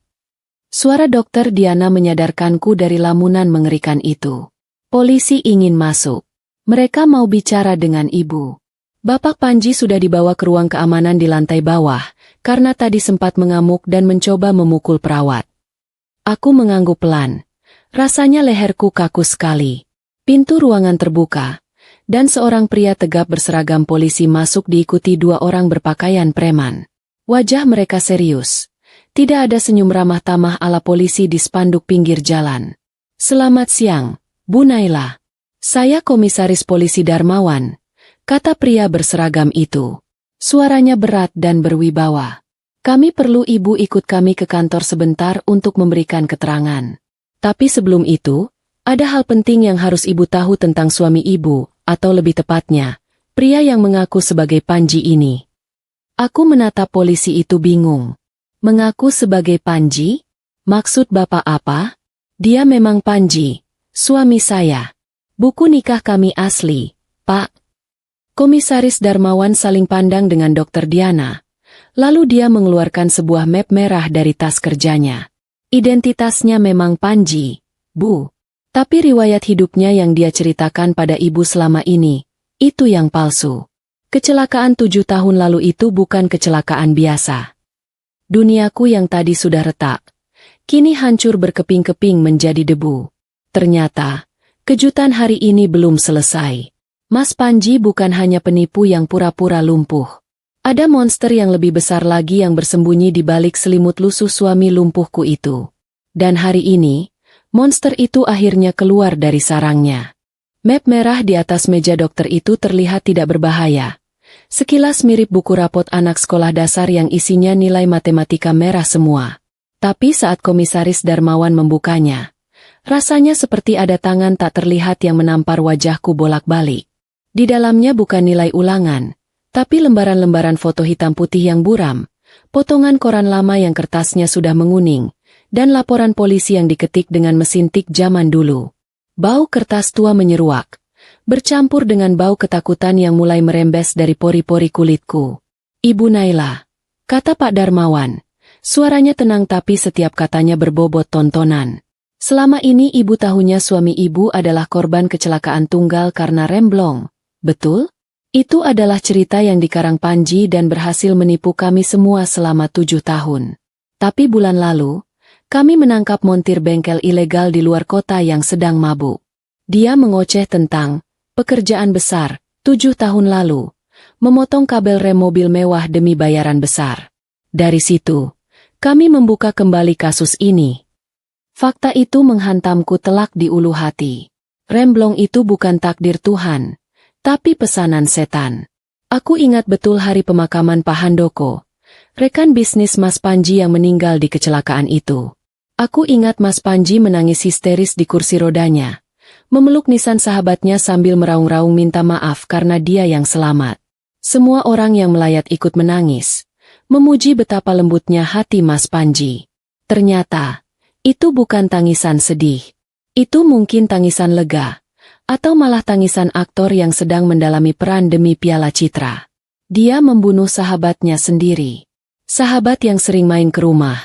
Suara dokter Diana menyadarkanku dari lamunan mengerikan itu. Polisi ingin masuk. Mereka mau bicara dengan ibu. Bapak Panji sudah dibawa ke ruang keamanan di lantai bawah, karena tadi sempat mengamuk dan mencoba memukul perawat. Aku mengangguk pelan. Rasanya leherku kaku sekali. Pintu ruangan terbuka, dan seorang pria tegap berseragam polisi masuk diikuti 2 orang berpakaian preman. Wajah mereka serius. Tidak ada senyum ramah tamah ala polisi di spanduk pinggir jalan. Selamat siang, Bu Naila. Saya Komisaris Polisi Darmawan, kata pria berseragam itu. Suaranya berat dan berwibawa. Kami perlu ibu ikut kami ke kantor sebentar untuk memberikan keterangan. Tapi sebelum itu, ada hal penting yang harus ibu tahu tentang suami ibu, atau lebih tepatnya, pria yang mengaku sebagai Panji ini. Aku menatap polisi itu bingung. Mengaku sebagai Panji? Maksud bapak apa? Dia memang Panji, suami saya. Buku nikah kami asli, Pak. Komisaris Darmawan saling pandang dengan Dokter Diana. Lalu dia mengeluarkan sebuah map merah dari tas kerjanya. Identitasnya memang Panji, Bu. Tapi riwayat hidupnya yang dia ceritakan pada ibu selama ini, itu yang palsu. Kecelakaan 7 tahun lalu itu bukan kecelakaan biasa. Duniaku yang tadi sudah retak, kini hancur berkeping-keping menjadi debu. Ternyata, kejutan hari ini belum selesai. Mas Panji bukan hanya penipu yang pura-pura lumpuh. Ada monster yang lebih besar lagi yang bersembunyi di balik selimut lusuh suami lumpuhku itu. Dan hari ini, monster itu akhirnya keluar dari sarangnya. Map merah di atas meja dokter itu terlihat tidak berbahaya. Sekilas mirip buku rapot anak sekolah dasar yang isinya nilai matematika merah semua. Tapi saat Komisaris Darmawan membukanya, rasanya seperti ada tangan tak terlihat yang menampar wajahku bolak-balik. Di dalamnya bukan nilai ulangan, Tapi lembaran-lembaran foto hitam putih yang buram, potongan koran lama yang kertasnya sudah menguning, dan laporan polisi yang diketik dengan mesin tik zaman dulu. Bau kertas tua menyeruak, bercampur dengan bau ketakutan yang mulai merembes dari pori-pori kulitku. "Ibu Naila," kata Pak Darmawan. Suaranya tenang tapi setiap katanya berbobot tontonan. "Selama ini ibu tahunya suami ibu adalah korban kecelakaan tunggal karena remblong, betul?" Itu adalah cerita yang dikarang Panji dan berhasil menipu kami semua selama 7 tahun. Tapi bulan lalu, kami menangkap montir bengkel ilegal di luar kota yang sedang mabuk. Dia mengoceh tentang pekerjaan besar, 7 tahun lalu, memotong kabel rem mobil mewah demi bayaran besar. Dari situ, kami membuka kembali kasus ini. Fakta itu menghantamku telak di ulu hati. Remblong itu bukan takdir Tuhan, tapi pesanan setan. Aku ingat betul hari pemakaman Pak Handoko, rekan bisnis Mas Panji yang meninggal di kecelakaan itu. Aku ingat Mas Panji menangis histeris di kursi rodanya, memeluk nisan sahabatnya sambil meraung-raung minta maaf karena dia yang selamat. Semua orang yang melayat ikut menangis, memuji betapa lembutnya hati Mas Panji. Ternyata, itu bukan tangisan sedih. Itu mungkin tangisan lega, atau malah tangisan aktor yang sedang mendalami peran demi piala citra. Dia membunuh sahabatnya sendiri. Sahabat yang sering main ke rumah,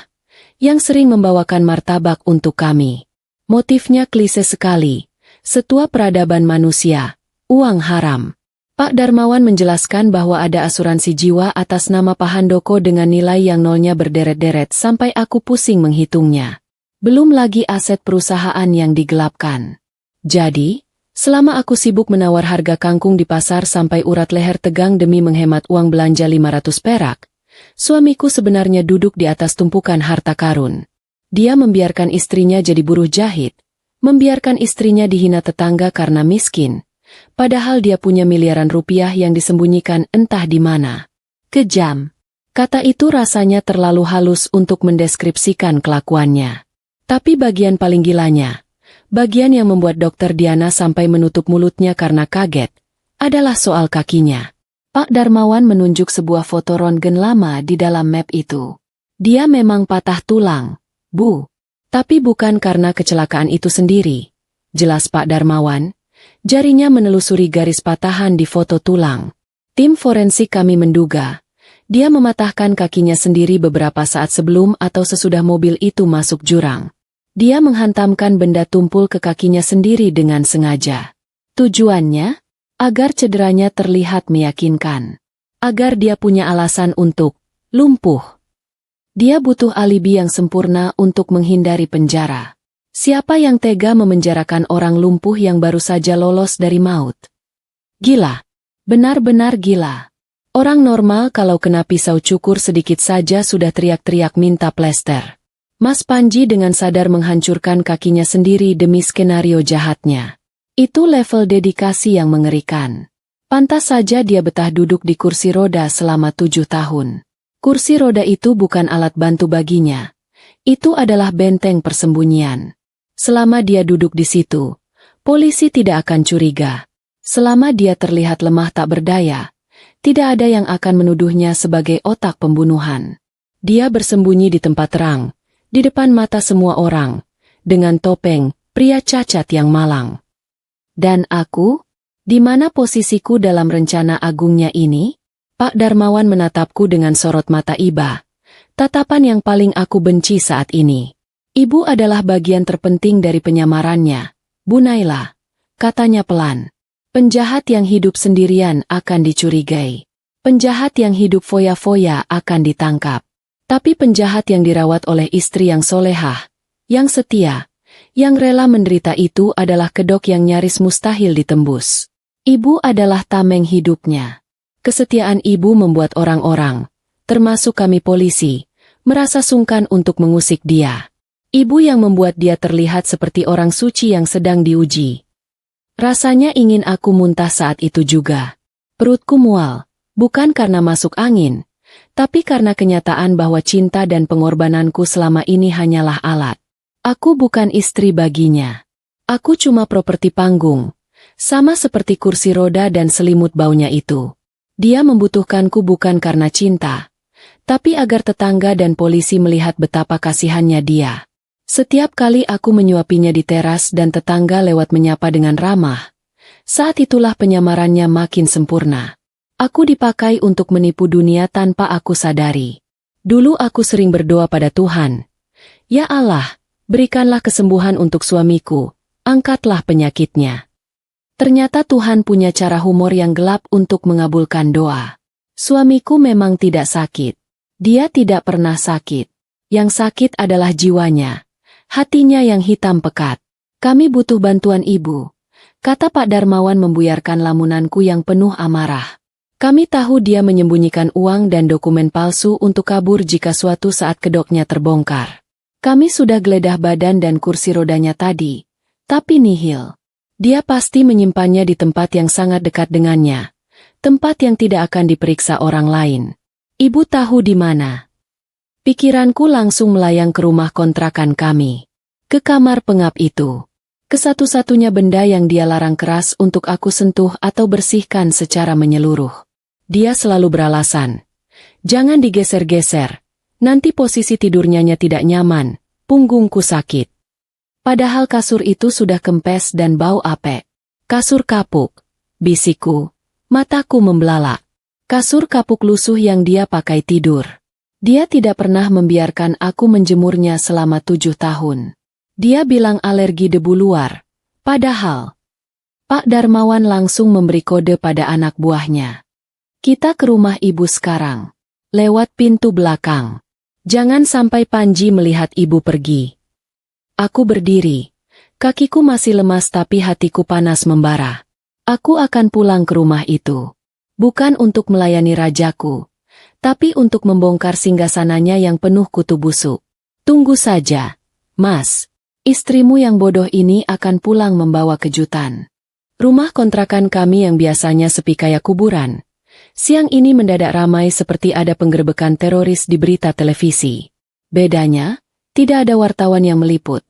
yang sering membawakan martabak untuk kami. Motifnya klise sekali, setua peradaban manusia, uang haram. Pak Darmawan menjelaskan bahwa ada asuransi jiwa atas nama Pak Handoko dengan nilai yang nolnya berderet-deret sampai aku pusing menghitungnya. Belum lagi aset perusahaan yang digelapkan. Jadi, selama aku sibuk menawar harga kangkung di pasar sampai urat leher tegang demi menghemat uang belanja 500 perak, suamiku sebenarnya duduk di atas tumpukan harta karun. Dia membiarkan istrinya jadi buruh jahit, membiarkan istrinya dihina tetangga karena miskin, padahal dia punya miliaran rupiah yang disembunyikan entah di mana. Kejam. Kata itu rasanya terlalu halus untuk mendeskripsikan kelakuannya. Tapi bagian paling gilanya, bagian yang membuat Dokter Diana sampai menutup mulutnya karena kaget, adalah soal kakinya. Pak Darmawan menunjuk sebuah foto röntgen lama di dalam map itu. Dia memang patah tulang, Bu. Tapi bukan karena kecelakaan itu sendiri. Jelas Pak Darmawan, jarinya menelusuri garis patahan di foto tulang. Tim forensik kami menduga, dia mematahkan kakinya sendiri beberapa saat sebelum atau sesudah mobil itu masuk jurang. Dia menghantamkan benda tumpul ke kakinya sendiri dengan sengaja. Tujuannya? Agar cederanya terlihat meyakinkan. Agar dia punya alasan untuk lumpuh. Dia butuh alibi yang sempurna untuk menghindari penjara. Siapa yang tega memenjarakan orang lumpuh yang baru saja lolos dari maut? Gila. Benar-benar gila. Orang normal kalau kena pisau cukur sedikit saja sudah teriak-teriak minta plester. Mas Panji dengan sadar menghancurkan kakinya sendiri demi skenario jahatnya. Itu level dedikasi yang mengerikan. Pantas saja dia betah duduk di kursi roda selama 7 tahun. Kursi roda itu bukan alat bantu baginya. Itu adalah benteng persembunyian. Selama dia duduk di situ, polisi tidak akan curiga. Selama dia terlihat lemah tak berdaya, tidak ada yang akan menuduhnya sebagai otak pembunuhan. Dia bersembunyi di tempat terang, di depan mata semua orang, dengan topeng, pria cacat yang malang. Dan aku? Di mana posisiku dalam rencana agungnya ini? Pak Darmawan menatapku dengan sorot mata iba. Tatapan yang paling aku benci saat ini. Ibu adalah bagian terpenting dari penyamarannya, Bu Naila, katanya pelan. Penjahat yang hidup sendirian akan dicurigai. Penjahat yang hidup foya-foya akan ditangkap. Tapi penjahat yang dirawat oleh istri yang solehah, yang setia, yang rela menderita itu adalah kedok yang nyaris mustahil ditembus. Ibu adalah tameng hidupnya. Kesetiaan ibu membuat orang-orang, termasuk kami polisi, merasa sungkan untuk mengusik dia. Ibu yang membuat dia terlihat seperti orang suci yang sedang diuji. Rasanya ingin aku muntah saat itu juga. Perutku mual, bukan karena masuk angin, tapi karena kenyataan bahwa cinta dan pengorbananku selama ini hanyalah alat. Aku bukan istri baginya. Aku cuma properti panggung, sama seperti kursi roda dan selimut baunya itu. Dia membutuhkanku bukan karena cinta, tapi agar tetangga dan polisi melihat betapa kasihannya dia. Setiap kali aku menyuapinya di teras dan tetangga lewat menyapa dengan ramah, saat itulah penyamarannya makin sempurna. Aku dipakai untuk menipu dunia tanpa aku sadari. Dulu aku sering berdoa pada Tuhan, "Ya Allah, berikanlah kesembuhan untuk suamiku, angkatlah penyakitnya." Ternyata Tuhan punya cara humor yang gelap untuk mengabulkan doa. Suamiku memang tidak sakit. Dia tidak pernah sakit. Yang sakit adalah jiwanya. Hatinya yang hitam pekat. "Kami butuh bantuan ibu," kata Pak Darmawan membuyarkan lamunanku yang penuh amarah. Kami tahu dia menyembunyikan uang dan dokumen palsu untuk kabur jika suatu saat kedoknya terbongkar. Kami sudah geledah badan dan kursi rodanya tadi, tapi nihil. Dia pasti menyimpannya di tempat yang sangat dekat dengannya, tempat yang tidak akan diperiksa orang lain. Ibu tahu di mana? Pikiranku langsung melayang ke rumah kontrakan kami, ke kamar pengap itu. Kesatu-satunya benda yang dia larang keras untuk aku sentuh atau bersihkan secara menyeluruh. Dia selalu beralasan, "Jangan digeser-geser, nanti posisi tidurnya tidak nyaman, punggungku sakit." Padahal kasur itu sudah kempes dan bau apek. "Kasur kapuk," bisikku. Mataku membelalak. Kasur kapuk lusuh yang dia pakai tidur. Dia tidak pernah membiarkan aku menjemurnya selama 7 tahun. Dia bilang alergi debu luar. Padahal, Pak Darmawan langsung memberi kode pada anak buahnya. "Kita ke rumah ibu sekarang. Lewat pintu belakang. Jangan sampai Panji melihat ibu pergi." Aku berdiri. Kakiku masih lemas tapi hatiku panas membara. Aku akan pulang ke rumah itu. Bukan untuk melayani rajaku, tapi untuk membongkar singgasananya yang penuh kutu busuk. "Tunggu saja, Mas. Istrimu yang bodoh ini akan pulang membawa kejutan." Rumah kontrakan kami yang biasanya sepi kayak kuburan, siang ini mendadak ramai seperti ada penggerebekan teroris di berita televisi. Bedanya, tidak ada wartawan yang meliput.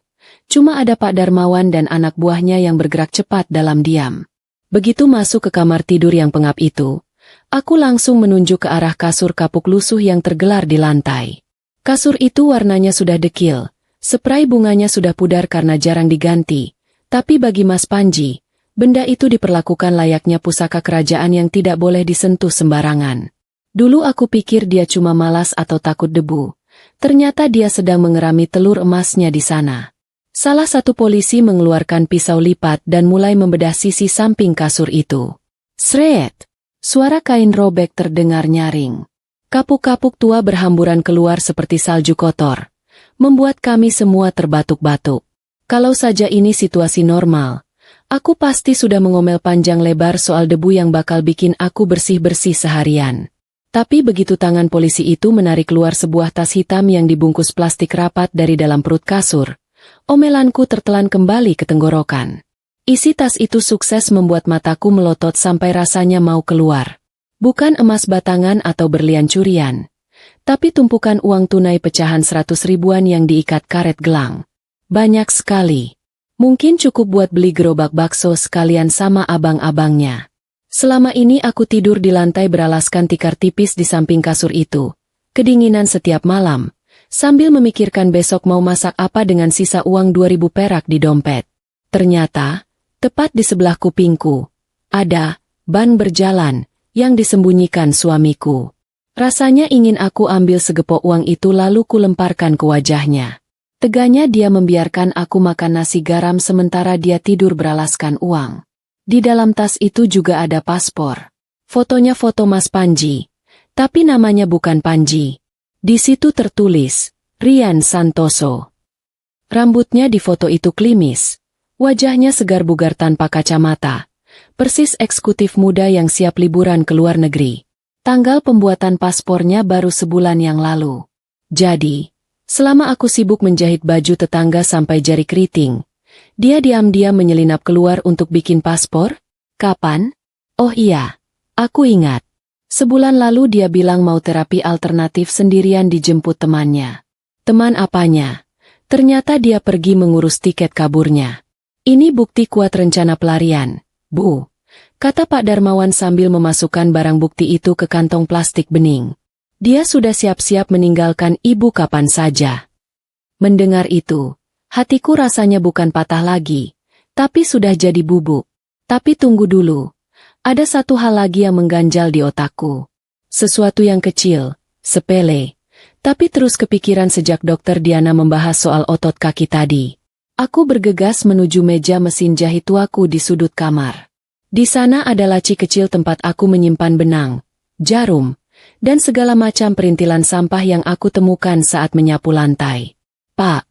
Cuma ada Pak Darmawan dan anak buahnya yang bergerak cepat dalam diam. Begitu masuk ke kamar tidur yang pengap itu, aku langsung menunjuk ke arah kasur kapuk lusuh yang tergelar di lantai. Kasur itu warnanya sudah dekil, spray bunganya sudah pudar karena jarang diganti, tapi bagi Mas Panji, benda itu diperlakukan layaknya pusaka kerajaan yang tidak boleh disentuh sembarangan. Dulu aku pikir dia cuma malas atau takut debu. Ternyata dia sedang mengerami telur emasnya di sana. Salah satu polisi mengeluarkan pisau lipat dan mulai membedah sisi samping kasur itu. Sret! Suara kain robek terdengar nyaring. Kapuk-kapuk tua berhamburan keluar seperti salju kotor, membuat kami semua terbatuk-batuk. Kalau saja ini situasi normal, aku pasti sudah mengomel panjang lebar soal debu yang bakal bikin aku bersih-bersih seharian. Tapi begitu tangan polisi itu menarik keluar sebuah tas hitam yang dibungkus plastik rapat dari dalam perut kasur, omelanku tertelan kembali ke tenggorokan. Isi tas itu sukses membuat mataku melotot sampai rasanya mau keluar. Bukan emas batangan atau berlian curian, tapi tumpukan uang tunai pecahan 100 ribuan yang diikat karet gelang. Banyak sekali. Mungkin cukup buat beli gerobak bakso sekalian sama abang-abangnya. Selama ini aku tidur di lantai beralaskan tikar tipis di samping kasur itu. Kedinginan setiap malam, sambil memikirkan besok mau masak apa dengan sisa uang 2000 perak di dompet. Ternyata, tepat di sebelah kupingku, ada ban berjalan yang disembunyikan suamiku. Rasanya ingin aku ambil segepok uang itu lalu kulemparkan ke wajahnya. Teganya dia membiarkan aku makan nasi garam sementara dia tidur beralaskan uang. Di dalam tas itu juga ada paspor. Fotonya foto Mas Panji, tapi namanya bukan Panji. Di situ tertulis, Rian Santoso. Rambutnya di foto itu klimis. Wajahnya segar bugar tanpa kacamata. Persis eksekutif muda yang siap liburan ke luar negeri. Tanggal pembuatan paspornya baru sebulan yang lalu. Jadi, selama aku sibuk menjahit baju tetangga sampai jari keriting, dia diam-diam menyelinap keluar untuk bikin paspor? Kapan? Oh iya, aku ingat. Sebulan lalu dia bilang mau terapi alternatif sendirian dijemput temannya. Teman apanya? Ternyata dia pergi mengurus tiket kaburnya. Ini bukti kuat rencana pelarian, Bu. kata Pak Darmawan sambil memasukkan barang bukti itu ke kantong plastik bening. Dia sudah siap-siap meninggalkan ibu kapan saja. Mendengar itu, hatiku rasanya bukan patah lagi, tapi sudah jadi bubuk. Tapi tunggu dulu, ada satu hal lagi yang mengganjal di otakku. Sesuatu yang kecil, sepele, tapi terus kepikiran sejak Dokter Diana membahas soal otot kaki tadi. Aku bergegas menuju meja mesin jahit tuaku di sudut kamar. Di sana ada laci kecil tempat aku menyimpan benang, jarum, dan segala macam perintilan sampah yang aku temukan saat menyapu lantai. "Pak,"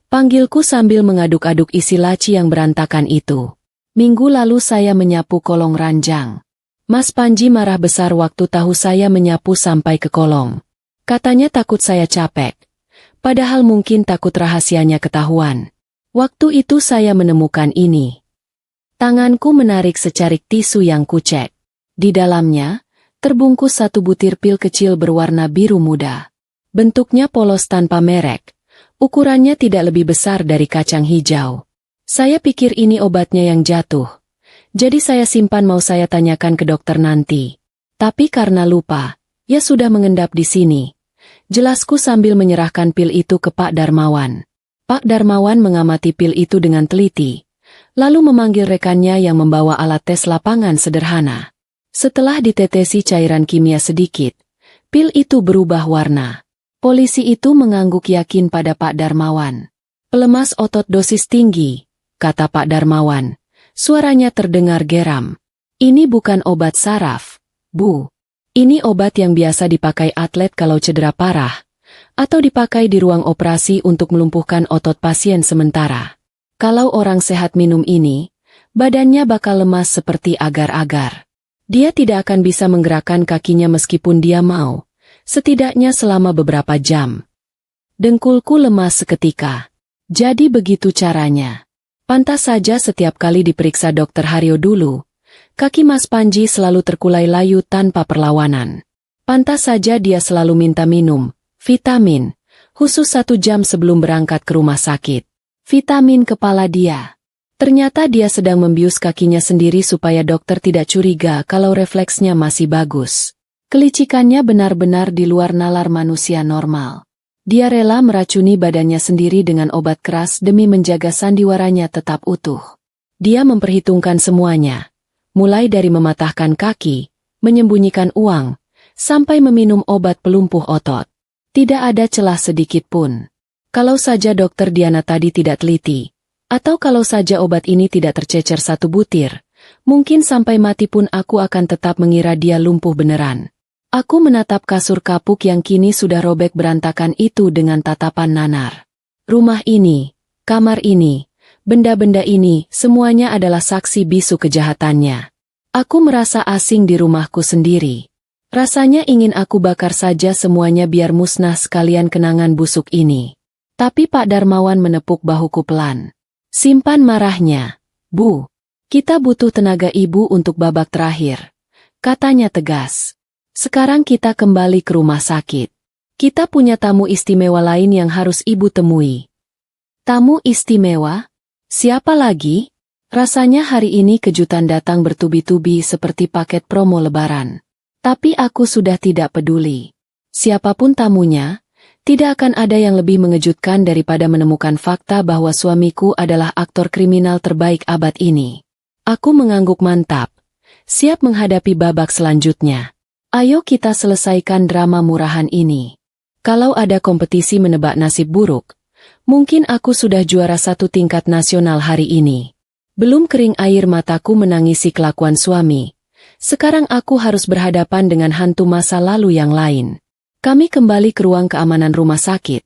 panggilku sambil mengaduk-aduk isi laci yang berantakan itu. "Minggu lalu saya menyapu kolong ranjang." Mas Panji marah besar waktu tahu saya menyapu sampai ke kolong. Katanya takut saya capek. Padahal mungkin takut rahasianya ketahuan. Waktu itu saya menemukan ini. Tanganku menarik secarik tisu yang kucek. Di dalamnya, terbungkus satu butir pil kecil berwarna biru muda. Bentuknya polos tanpa merek. Ukurannya tidak lebih besar dari kacang hijau. Saya pikir ini obatnya yang jatuh. Jadi saya simpan mau saya tanyakan ke dokter nanti. Tapi karena lupa, ya sudah mengendap di sini. Jelasku sambil menyerahkan pil itu ke Pak Darmawan. Pak Darmawan mengamati pil itu dengan teliti, lalu memanggil rekannya yang membawa alat tes lapangan sederhana. Setelah ditetesi cairan kimia sedikit, pil itu berubah warna. Polisi itu mengangguk yakin pada Pak Darmawan. "Pelemas otot dosis tinggi," kata Pak Darmawan. Suaranya terdengar geram. "Ini bukan obat saraf, Bu. Ini obat yang biasa dipakai atlet kalau cedera parah, atau dipakai di ruang operasi untuk melumpuhkan otot pasien sementara. Kalau orang sehat minum ini, badannya bakal lemas seperti agar-agar. Dia tidak akan bisa menggerakkan kakinya meskipun dia mau, setidaknya selama beberapa jam." Dengkulku lemas seketika. Jadi begitu caranya. Pantas saja setiap kali diperiksa Dokter Haryo dulu, kaki Mas Panji selalu terkulai layu tanpa perlawanan. Pantas saja dia selalu minta minum vitamin, khusus 1 jam sebelum berangkat ke rumah sakit. Vitamin kepala dia. Ternyata dia sedang membius kakinya sendiri supaya dokter tidak curiga kalau refleksnya masih bagus. Kelicikannya benar-benar di luar nalar manusia normal. Dia rela meracuni badannya sendiri dengan obat keras demi menjaga sandiwaranya tetap utuh. Dia memperhitungkan semuanya, mulai dari mematahkan kaki, menyembunyikan uang, sampai meminum obat pelumpuh otot. Tidak ada celah sedikit pun. Kalau saja Dokter Diana tadi tidak teliti, atau kalau saja obat ini tidak tercecer 1 butir, mungkin sampai mati pun aku akan tetap mengira dia lumpuh beneran. Aku menatap kasur kapuk yang kini sudah robek berantakan itu dengan tatapan nanar. Rumah ini, kamar ini, benda-benda ini, semuanya adalah saksi bisu kejahatannya. Aku merasa asing di rumahku sendiri. Rasanya ingin aku bakar saja semuanya biar musnah sekalian kenangan busuk ini. Tapi Pak Darmawan menepuk bahuku pelan. "Simpan marahnya, Bu. Kita butuh tenaga ibu untuk babak terakhir," katanya tegas. "Sekarang kita kembali ke rumah sakit. Kita punya tamu istimewa lain yang harus ibu temui." "Tamu istimewa? Siapa lagi?" Rasanya hari ini kejutan datang bertubi-tubi seperti paket promo lebaran. Tapi aku sudah tidak peduli. Siapapun tamunya, tidak akan ada yang lebih mengejutkan daripada menemukan fakta bahwa suamiku adalah aktor kriminal terbaik abad ini. Aku mengangguk mantap, siap menghadapi babak selanjutnya. Ayo kita selesaikan drama murahan ini. Kalau ada kompetisi menebak nasib buruk, mungkin aku sudah juara 1 tingkat nasional hari ini. Belum kering air mataku menangisi kelakuan suami. Sekarang aku harus berhadapan dengan hantu masa lalu yang lain. Kami kembali ke ruang keamanan rumah sakit,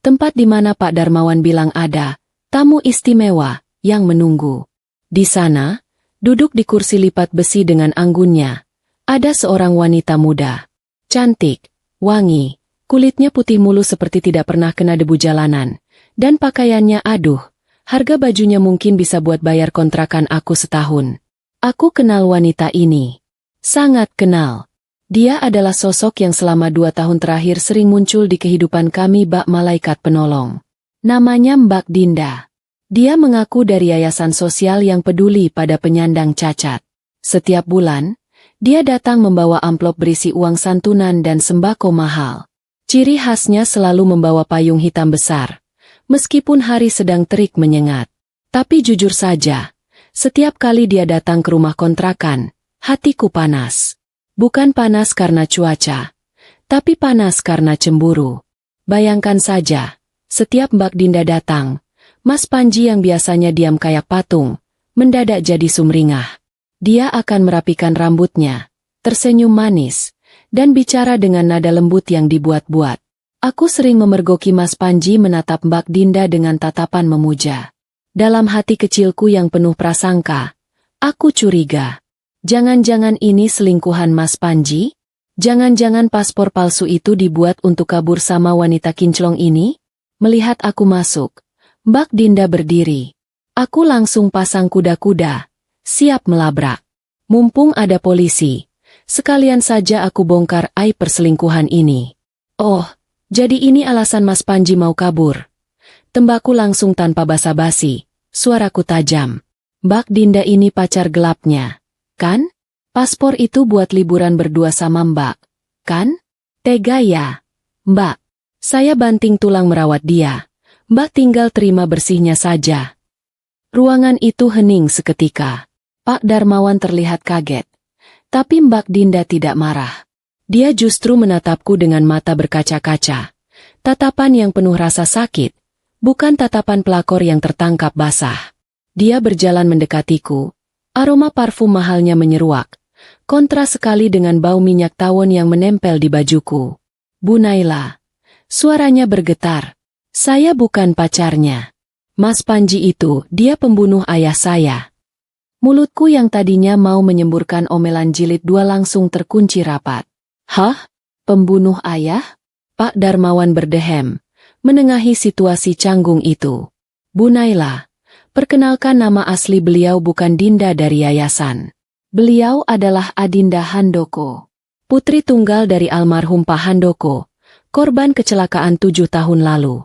tempat di mana Pak Darmawan bilang ada tamu istimewa yang menunggu. Di sana, duduk di kursi lipat besi dengan anggunnya, ada seorang wanita muda. Cantik, wangi, kulitnya putih mulus seperti tidak pernah kena debu jalanan, dan pakaiannya aduh, harga bajunya mungkin bisa buat bayar kontrakan aku setahun. Aku kenal wanita ini. Sangat kenal. Dia adalah sosok yang selama 2 tahun terakhir sering muncul di kehidupan kami bak malaikat penolong. Namanya Mbak Dinda. Dia mengaku dari yayasan sosial yang peduli pada penyandang cacat. Setiap bulan, dia datang membawa amplop berisi uang santunan dan sembako mahal. Ciri khasnya selalu membawa payung hitam besar, meskipun hari sedang terik menyengat. Tapi jujur saja, setiap kali dia datang ke rumah kontrakan, hatiku panas. Bukan panas karena cuaca, tapi panas karena cemburu. Bayangkan saja, setiap Mbak Dinda datang, Mas Panji yang biasanya diam kayak patung, mendadak jadi sumringah. Dia akan merapikan rambutnya, tersenyum manis, dan bicara dengan nada lembut yang dibuat-buat. Aku sering memergoki Mas Panji menatap Mbak Dinda dengan tatapan memuja. Dalam hati kecilku yang penuh prasangka, aku curiga. Jangan-jangan ini selingkuhan Mas Panji? Jangan-jangan paspor palsu itu dibuat untuk kabur sama wanita kinclong ini? Melihat aku masuk, Mbak Dinda berdiri. Aku langsung pasang kuda-kuda, siap melabrak. Mumpung ada polisi, sekalian saja aku bongkar aib perselingkuhan ini. Oh, jadi ini alasan Mas Panji mau kabur. Tembakku langsung tanpa basa-basi, suaraku tajam. Mbak Dinda ini pacar gelapnya, kan? Paspor itu buat liburan berdua sama Mbak, kan? Tega ya, Mbak. Saya banting tulang merawat dia. Mbak tinggal terima bersihnya saja. Ruangan itu hening seketika. Pak Darmawan terlihat kaget. Tapi Mbak Dinda tidak marah. Dia justru menatapku dengan mata berkaca-kaca. Tatapan yang penuh rasa sakit, bukan tatapan pelakor yang tertangkap basah. Dia berjalan mendekatiku. Aroma parfum mahalnya menyeruak. Kontras sekali dengan bau minyak tawon yang menempel di bajuku. Bu Naila. Suaranya bergetar. Saya bukan pacarnya. Mas Panji itu, dia pembunuh ayah saya. Mulutku yang tadinya mau menyemburkan omelan jilid dua langsung terkunci rapat. Hah? Pembunuh ayah? Pak Darmawan berdehem, menengahi situasi canggung itu. Bu Naila, perkenalkan nama asli beliau bukan Dinda dari yayasan. Beliau adalah Adinda Handoko, putri tunggal dari almarhum Pak Handoko, korban kecelakaan 7 tahun lalu.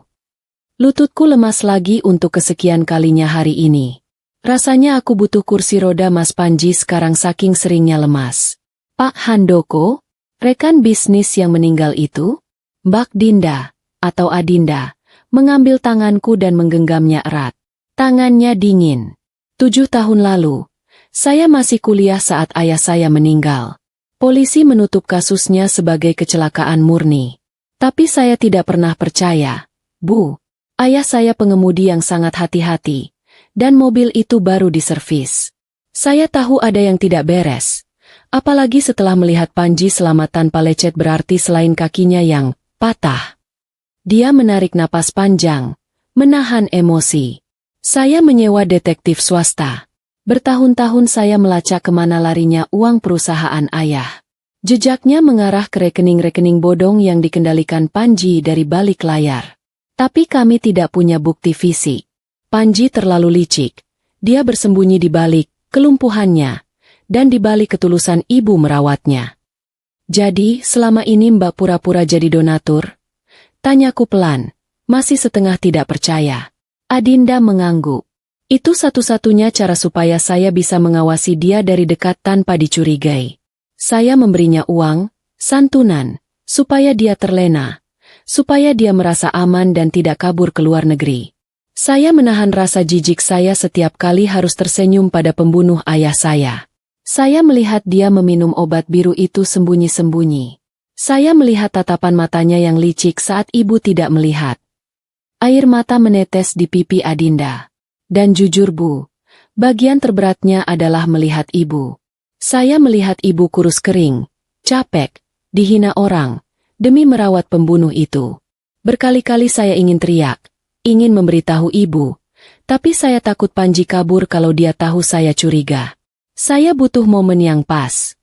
Lututku lemas lagi untuk kesekian kalinya hari ini. Rasanya aku butuh kursi roda Mas Panji sekarang saking seringnya lemas. Pak Handoko, rekan bisnis yang meninggal itu? Mbak Dinda, atau Adinda, mengambil tanganku dan menggenggamnya erat. Tangannya dingin. 7 tahun lalu, saya masih kuliah saat ayah saya meninggal. Polisi menutup kasusnya sebagai kecelakaan murni. Tapi saya tidak pernah percaya. Bu, ayah saya pengemudi yang sangat hati-hati, dan mobil itu baru diservis. Saya tahu ada yang tidak beres. Apalagi setelah melihat Panji selamat tanpa lecet berarti selain kakinya yang patah. Dia menarik napas panjang, menahan emosi. Saya menyewa detektif swasta. Bertahun-tahun saya melacak kemana larinya uang perusahaan ayah. Jejaknya mengarah ke rekening-rekening bodong yang dikendalikan Panji dari balik layar. Tapi kami tidak punya bukti fisik. Panji terlalu licik. Dia bersembunyi di balik kelumpuhannya, dan di balik ketulusan ibu merawatnya. Jadi, selama ini Mbak pura-pura jadi donatur? Tanyaku pelan, masih setengah tidak percaya. Adinda mengangguk. Itu satu-satunya cara supaya saya bisa mengawasi dia dari dekat tanpa dicurigai. Saya memberinya uang, santunan, supaya dia terlena, supaya dia merasa aman dan tidak kabur ke luar negeri. Saya menahan rasa jijik saya setiap kali harus tersenyum pada pembunuh ayah saya. Saya melihat dia meminum obat biru itu sembunyi-sembunyi. Saya melihat tatapan matanya yang licik saat ibu tidak melihat. Air mata menetes di pipi Adinda. Dan jujur Bu, bagian terberatnya adalah melihat ibu. Saya melihat ibu kurus kering, capek, dihina orang, demi merawat pembunuh itu. Berkali-kali saya ingin teriak, ingin memberitahu ibu, tapi saya takut Panji kabur kalau dia tahu saya curiga. Saya butuh momen yang pas.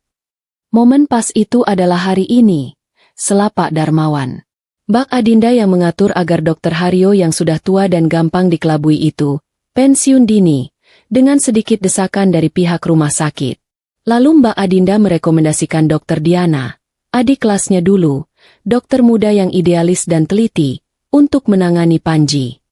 Momen pas itu adalah hari ini, sela Pak Darmawan. Mbak Adinda yang mengatur agar Dokter Haryo yang sudah tua dan gampang dikelabui itu, pensiun dini, dengan sedikit desakan dari pihak rumah sakit. Lalu Mbak Adinda merekomendasikan Dokter Diana, adik kelasnya dulu, dokter muda yang idealis dan teliti, untuk menangani Panji.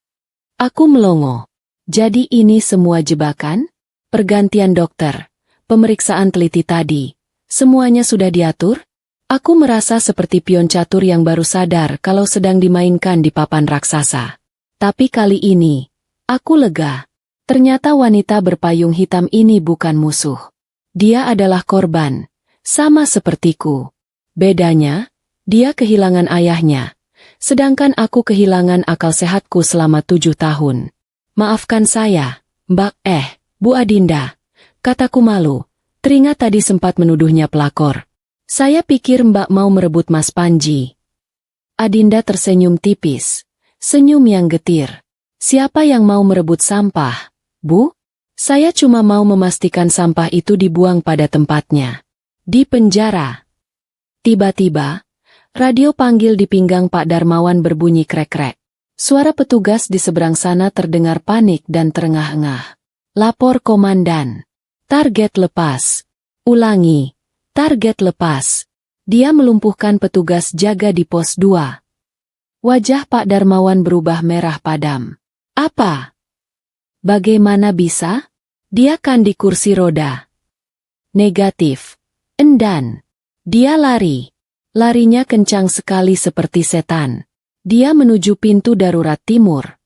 Aku melongo. Jadi ini semua jebakan? Pergantian dokter. pemeriksaan teliti tadi, semuanya sudah diatur? Aku merasa seperti pion catur yang baru sadar kalau sedang dimainkan di papan raksasa. Tapi kali ini, aku lega. Ternyata wanita berpayung hitam ini bukan musuh. Dia adalah korban, sama sepertiku. Bedanya, dia kehilangan ayahnya, sedangkan aku kehilangan akal sehatku selama 7 tahun. Maafkan saya, Mbak, Bu Adinda, kataku malu, teringat tadi sempat menuduhnya pelakor. Saya pikir Mbak mau merebut Mas Panji. Adinda tersenyum tipis, senyum yang getir. Siapa yang mau merebut sampah, Bu? Saya cuma mau memastikan sampah itu dibuang pada tempatnya. Di penjara. Tiba-tiba, radio panggil di pinggang Pak Darmawan berbunyi krek-krek. Suara petugas di seberang sana terdengar panik dan terengah-engah. Lapor komandan. Target lepas. Ulangi. Target lepas. Dia melumpuhkan petugas jaga di pos 2. Wajah Pak Darmawan berubah merah padam. Apa? Bagaimana bisa? Dia kan di kursi roda. Negatif. Endan. Dia lari. Larinya kencang sekali seperti setan. Dia menuju pintu darurat timur.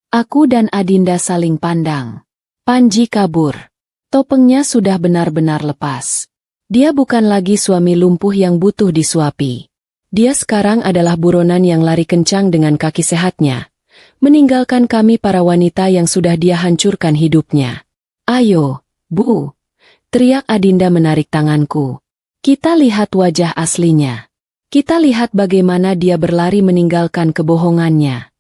Aku dan Adinda saling pandang. Panji kabur. Topengnya sudah benar-benar lepas. Dia bukan lagi suami lumpuh yang butuh disuapi. Dia sekarang adalah buronan yang lari kencang dengan kaki sehatnya, meninggalkan kami para wanita yang sudah dia hancurkan hidupnya. Ayo, Bu, teriak Adinda menarik tanganku. Kita lihat wajah aslinya. Kita lihat bagaimana dia berlari meninggalkan kebohongannya.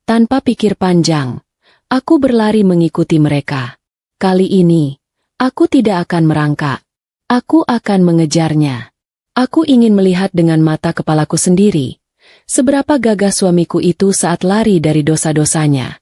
Tanpa pikir panjang, aku berlari mengikuti mereka. Kali ini, aku tidak akan merangkak. Aku akan mengejarnya. Aku ingin melihat dengan mata kepalaku sendiri, seberapa gagah suamiku itu saat lari dari dosa-dosanya.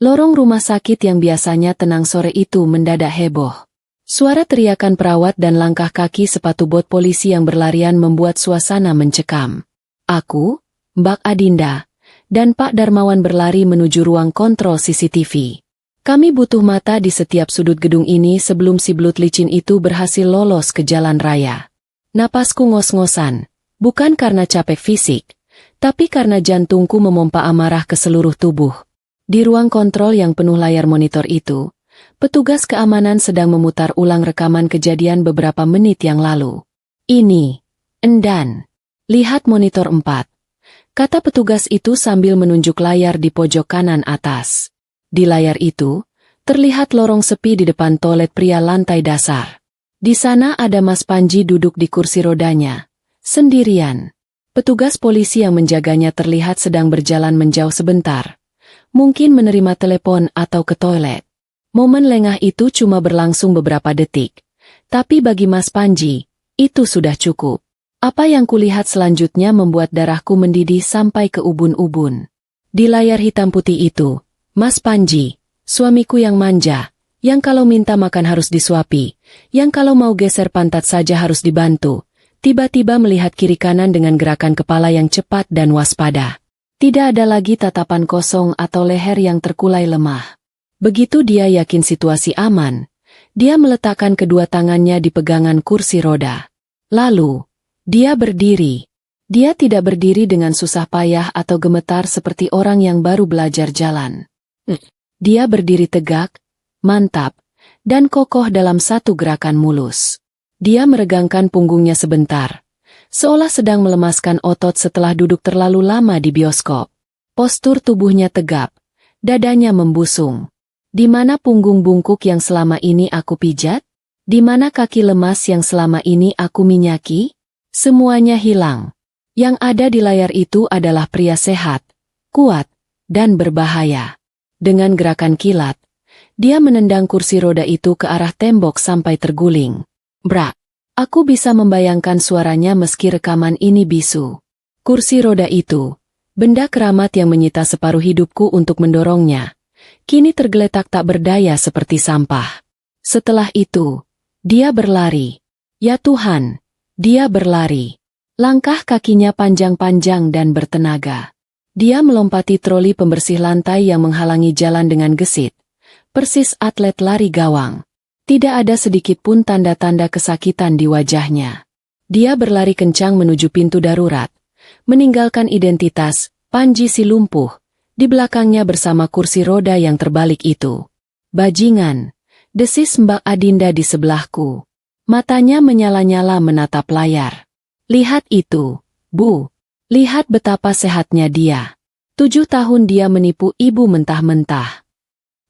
Lorong rumah sakit yang biasanya tenang sore itu mendadak heboh. Suara teriakan perawat dan langkah kaki sepatu bot polisi yang berlarian membuat suasana mencekam. Aku, Mbak Adinda, dan Pak Darmawan berlari menuju ruang kontrol CCTV. Kami butuh mata di setiap sudut gedung ini sebelum si belut licin itu berhasil lolos ke jalan raya. Napasku ngos-ngosan, bukan karena capek fisik, tapi karena jantungku memompa amarah ke seluruh tubuh. Di ruang kontrol yang penuh layar monitor itu, petugas keamanan sedang memutar ulang rekaman kejadian beberapa menit yang lalu. Ini, Endan. Lihat monitor 4. Kata petugas itu sambil menunjuk layar di pojok kanan atas. Di layar itu, terlihat lorong sepi di depan toilet pria lantai dasar. Di sana ada Mas Panji duduk di kursi rodanya, sendirian. Petugas polisi yang menjaganya terlihat sedang berjalan menjauh sebentar. Mungkin menerima telepon atau ke toilet. Momen lengah itu cuma berlangsung beberapa detik. Tapi bagi Mas Panji, itu sudah cukup. Apa yang kulihat selanjutnya membuat darahku mendidih sampai ke ubun-ubun. Di layar hitam putih itu, Mas Panji, suamiku yang manja, yang kalau minta makan harus disuapi, yang kalau mau geser pantat saja harus dibantu, tiba-tiba melihat kiri kanan dengan gerakan kepala yang cepat dan waspada. Tidak ada lagi tatapan kosong atau leher yang terkulai lemah. Begitu dia yakin situasi aman, dia meletakkan kedua tangannya di pegangan kursi roda. Lalu, dia berdiri. Dia tidak berdiri dengan susah payah atau gemetar seperti orang yang baru belajar jalan. Dia berdiri tegak, mantap, dan kokoh dalam satu gerakan mulus. Dia meregangkan punggungnya sebentar, seolah sedang melemaskan otot setelah duduk terlalu lama di bioskop. Postur tubuhnya tegap, dadanya membusung. Di mana punggung bungkuk yang selama ini aku pijat? Di mana kaki lemas yang selama ini aku minyaki? Semuanya hilang. Yang ada di layar itu adalah pria sehat, kuat, dan berbahaya. Dengan gerakan kilat, dia menendang kursi roda itu ke arah tembok sampai terguling. Brak! Aku bisa membayangkan suaranya meski rekaman ini bisu. Kursi roda itu, benda keramat yang menyita separuh hidupku untuk mendorongnya, kini tergeletak tak berdaya seperti sampah. Setelah itu, dia berlari. Ya Tuhan, dia berlari. Langkah kakinya panjang-panjang dan bertenaga. Dia melompati troli pembersih lantai yang menghalangi jalan dengan gesit. Persis atlet lari gawang. Tidak ada sedikit pun tanda-tanda kesakitan di wajahnya. Dia berlari kencang menuju pintu darurat, meninggalkan identitas Panji si lumpuh di belakangnya bersama kursi roda yang terbalik itu. Bajingan, desis Mbak Adinda di sebelahku. Matanya menyala-nyala menatap layar. Lihat itu, Bu. Lihat betapa sehatnya dia. 7 tahun dia menipu ibu mentah-mentah.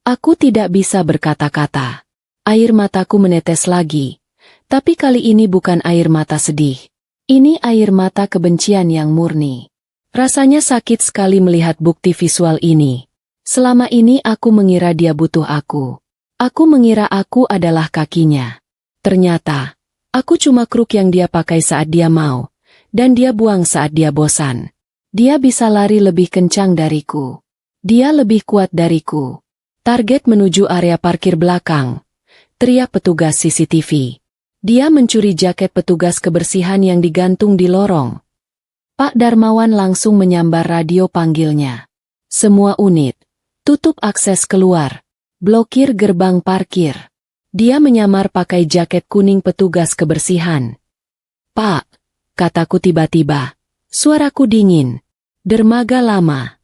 Aku tidak bisa berkata-kata. Air mataku menetes lagi. Tapi kali ini bukan air mata sedih. Ini air mata kebencian yang murni. Rasanya sakit sekali melihat bukti visual ini. Selama ini aku mengira dia butuh aku. Aku mengira aku adalah kakinya. Ternyata, aku cuma kruk yang dia pakai saat dia mau, dan dia buang saat dia bosan. Dia bisa lari lebih kencang dariku. Dia lebih kuat dariku. Target menuju area parkir belakang. Teriak petugas CCTV. Dia mencuri jaket petugas kebersihan yang digantung di lorong. Pak Darmawan langsung menyambar radio panggilnya. Semua unit, tutup akses keluar, blokir gerbang parkir. Dia menyamar pakai jaket kuning petugas kebersihan. Pak, kataku tiba-tiba, suaraku dingin. Dermaga lama.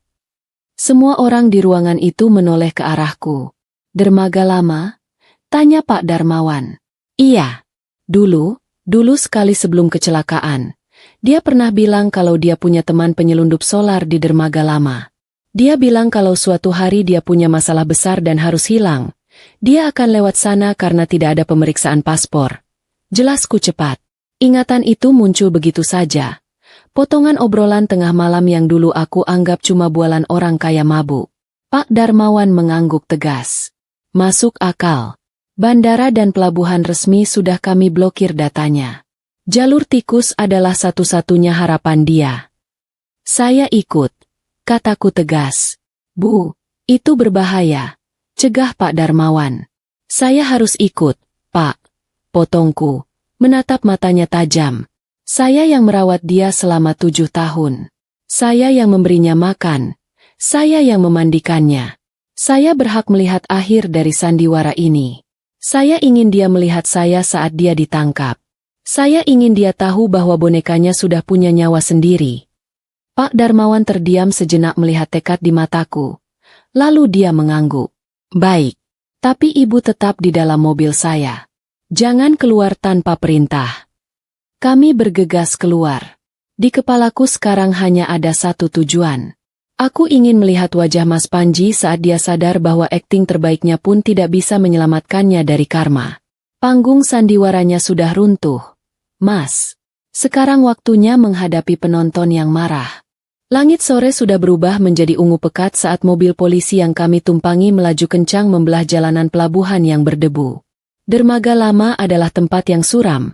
Semua orang di ruangan itu menoleh ke arahku. Dermaga lama? Tanya Pak Darmawan. Iya, dulu sekali sebelum kecelakaan. Dia pernah bilang kalau dia punya teman penyelundup solar di dermaga lama. Dia bilang kalau suatu hari dia punya masalah besar dan harus hilang. Dia akan lewat sana karena tidak ada pemeriksaan paspor. Jelasku cepat. Ingatan itu muncul begitu saja. Potongan obrolan tengah malam yang dulu aku anggap cuma bualan orang kaya mabuk. Pak Darmawan mengangguk tegas. Masuk akal. Bandara dan pelabuhan resmi sudah kami blokir datanya. Jalur tikus adalah satu-satunya harapan dia. Saya ikut, kataku tegas. Bu, itu berbahaya. Cegah Pak Darmawan. Saya harus ikut, Pak. Potongku, menatap matanya tajam. Saya yang merawat dia selama 7 tahun. Saya yang memberinya makan. Saya yang memandikannya. Saya berhak melihat akhir dari sandiwara ini. Saya ingin dia melihat saya saat dia ditangkap. Saya ingin dia tahu bahwa bonekanya sudah punya nyawa sendiri. Pak Darmawan terdiam sejenak melihat tekad di mataku. Lalu dia mengangguk. Baik, tapi ibu tetap di dalam mobil saya. Jangan keluar tanpa perintah. Kami bergegas keluar. Di kepalaku sekarang hanya ada satu tujuan. Aku ingin melihat wajah Mas Panji saat dia sadar bahwa akting terbaiknya pun tidak bisa menyelamatkannya dari karma. Panggung sandiwaranya sudah runtuh. Mas, sekarang waktunya menghadapi penonton yang marah. Langit sore sudah berubah menjadi ungu pekat saat mobil polisi yang kami tumpangi melaju kencang membelah jalanan pelabuhan yang berdebu. Dermaga lama adalah tempat yang suram,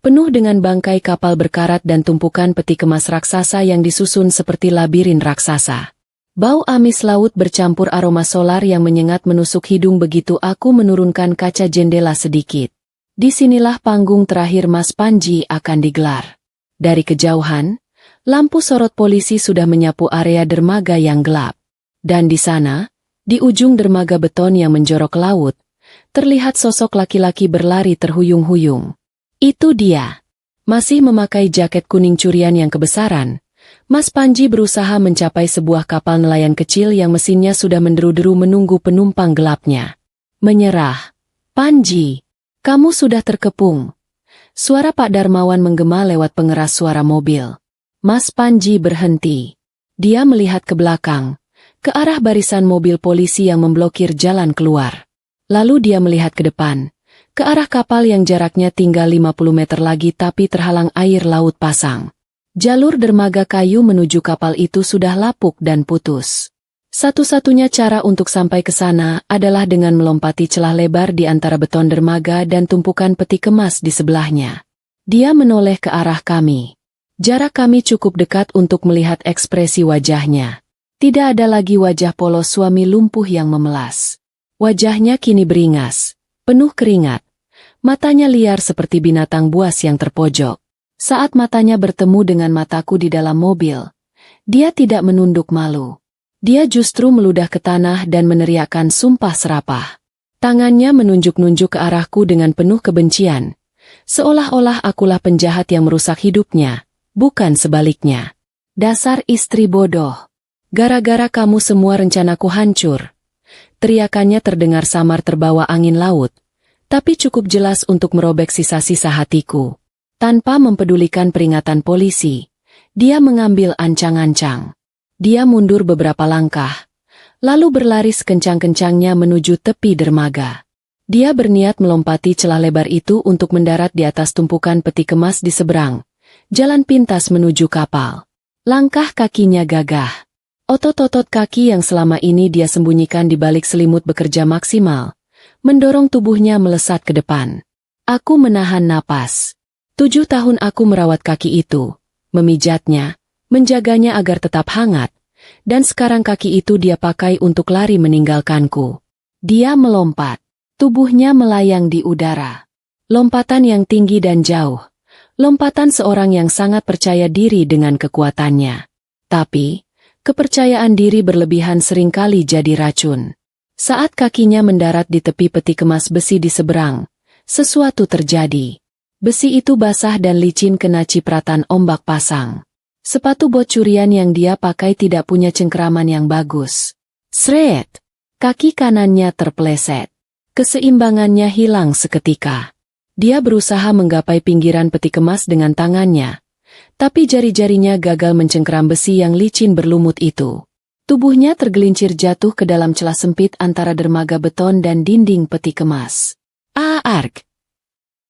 penuh dengan bangkai kapal berkarat dan tumpukan peti kemas raksasa yang disusun seperti labirin raksasa. Bau amis laut bercampur aroma solar yang menyengat menusuk hidung begitu aku menurunkan kaca jendela sedikit. Disinilah panggung terakhir Mas Panji akan digelar. Dari kejauhan, lampu sorot polisi sudah menyapu area dermaga yang gelap. Dan di sana, di ujung dermaga beton yang menjorok ke laut, terlihat sosok laki-laki berlari terhuyung-huyung. Itu dia. Masih memakai jaket kuning curian yang kebesaran, Mas Panji berusaha mencapai sebuah kapal nelayan kecil yang mesinnya sudah menderu-deru menunggu penumpang gelapnya. Menyerah. Panji. Kamu sudah terkepung. Suara Pak Darmawan menggema lewat pengeras suara mobil. Mas Panji berhenti. Dia melihat ke belakang, ke arah barisan mobil polisi yang memblokir jalan keluar. Lalu dia melihat ke depan, ke arah kapal yang jaraknya tinggal 50 meter lagi tapi terhalang air laut pasang. Jalur dermaga kayu menuju kapal itu sudah lapuk dan putus. Satu-satunya cara untuk sampai ke sana adalah dengan melompati celah lebar di antara beton dermaga dan tumpukan peti kemas di sebelahnya. Dia menoleh ke arah kami. Jarak kami cukup dekat untuk melihat ekspresi wajahnya. Tidak ada lagi wajah polos suami lumpuh yang memelas. Wajahnya kini beringas, penuh keringat. Matanya liar seperti binatang buas yang terpojok. Saat matanya bertemu dengan mataku di dalam mobil, dia tidak menunduk malu. Dia justru meludah ke tanah dan meneriakkan sumpah serapah. Tangannya menunjuk-nunjuk ke arahku dengan penuh kebencian. Seolah-olah akulah penjahat yang merusak hidupnya, bukan sebaliknya. Dasar istri bodoh. Gara-gara kamu semua rencanaku hancur. Teriakannya terdengar samar terbawa angin laut, tapi cukup jelas untuk merobek sisa-sisa hatiku. Tanpa mempedulikan peringatan polisi, dia mengambil ancang-ancang. Dia mundur beberapa langkah, lalu berlari sekencang-kencangnya menuju tepi dermaga. Dia berniat melompati celah lebar itu untuk mendarat di atas tumpukan peti kemas di seberang, jalan pintas menuju kapal. Langkah kakinya gagah. Otot-otot kaki yang selama ini dia sembunyikan di balik selimut bekerja maksimal, mendorong tubuhnya melesat ke depan. Aku menahan napas. 7 tahun aku merawat kaki itu, memijatnya, menjaganya agar tetap hangat, dan sekarang kaki itu dia pakai untuk lari meninggalkanku. Dia melompat. Tubuhnya melayang di udara. Lompatan yang tinggi dan jauh. Lompatan seorang yang sangat percaya diri dengan kekuatannya. Tapi, kepercayaan diri berlebihan seringkali jadi racun. Saat kakinya mendarat di tepi peti kemas besi di seberang, sesuatu terjadi. Besi itu basah dan licin kena cipratan ombak pasang. Sepatu bot curian yang dia pakai tidak punya cengkeraman yang bagus. Sret! Kaki kanannya terpeleset. Keseimbangannya hilang seketika. Dia berusaha menggapai pinggiran peti kemas dengan tangannya, tapi jari-jarinya gagal mencengkeram besi yang licin berlumut itu. Tubuhnya tergelincir jatuh ke dalam celah sempit antara dermaga beton dan dinding peti kemas. Arg!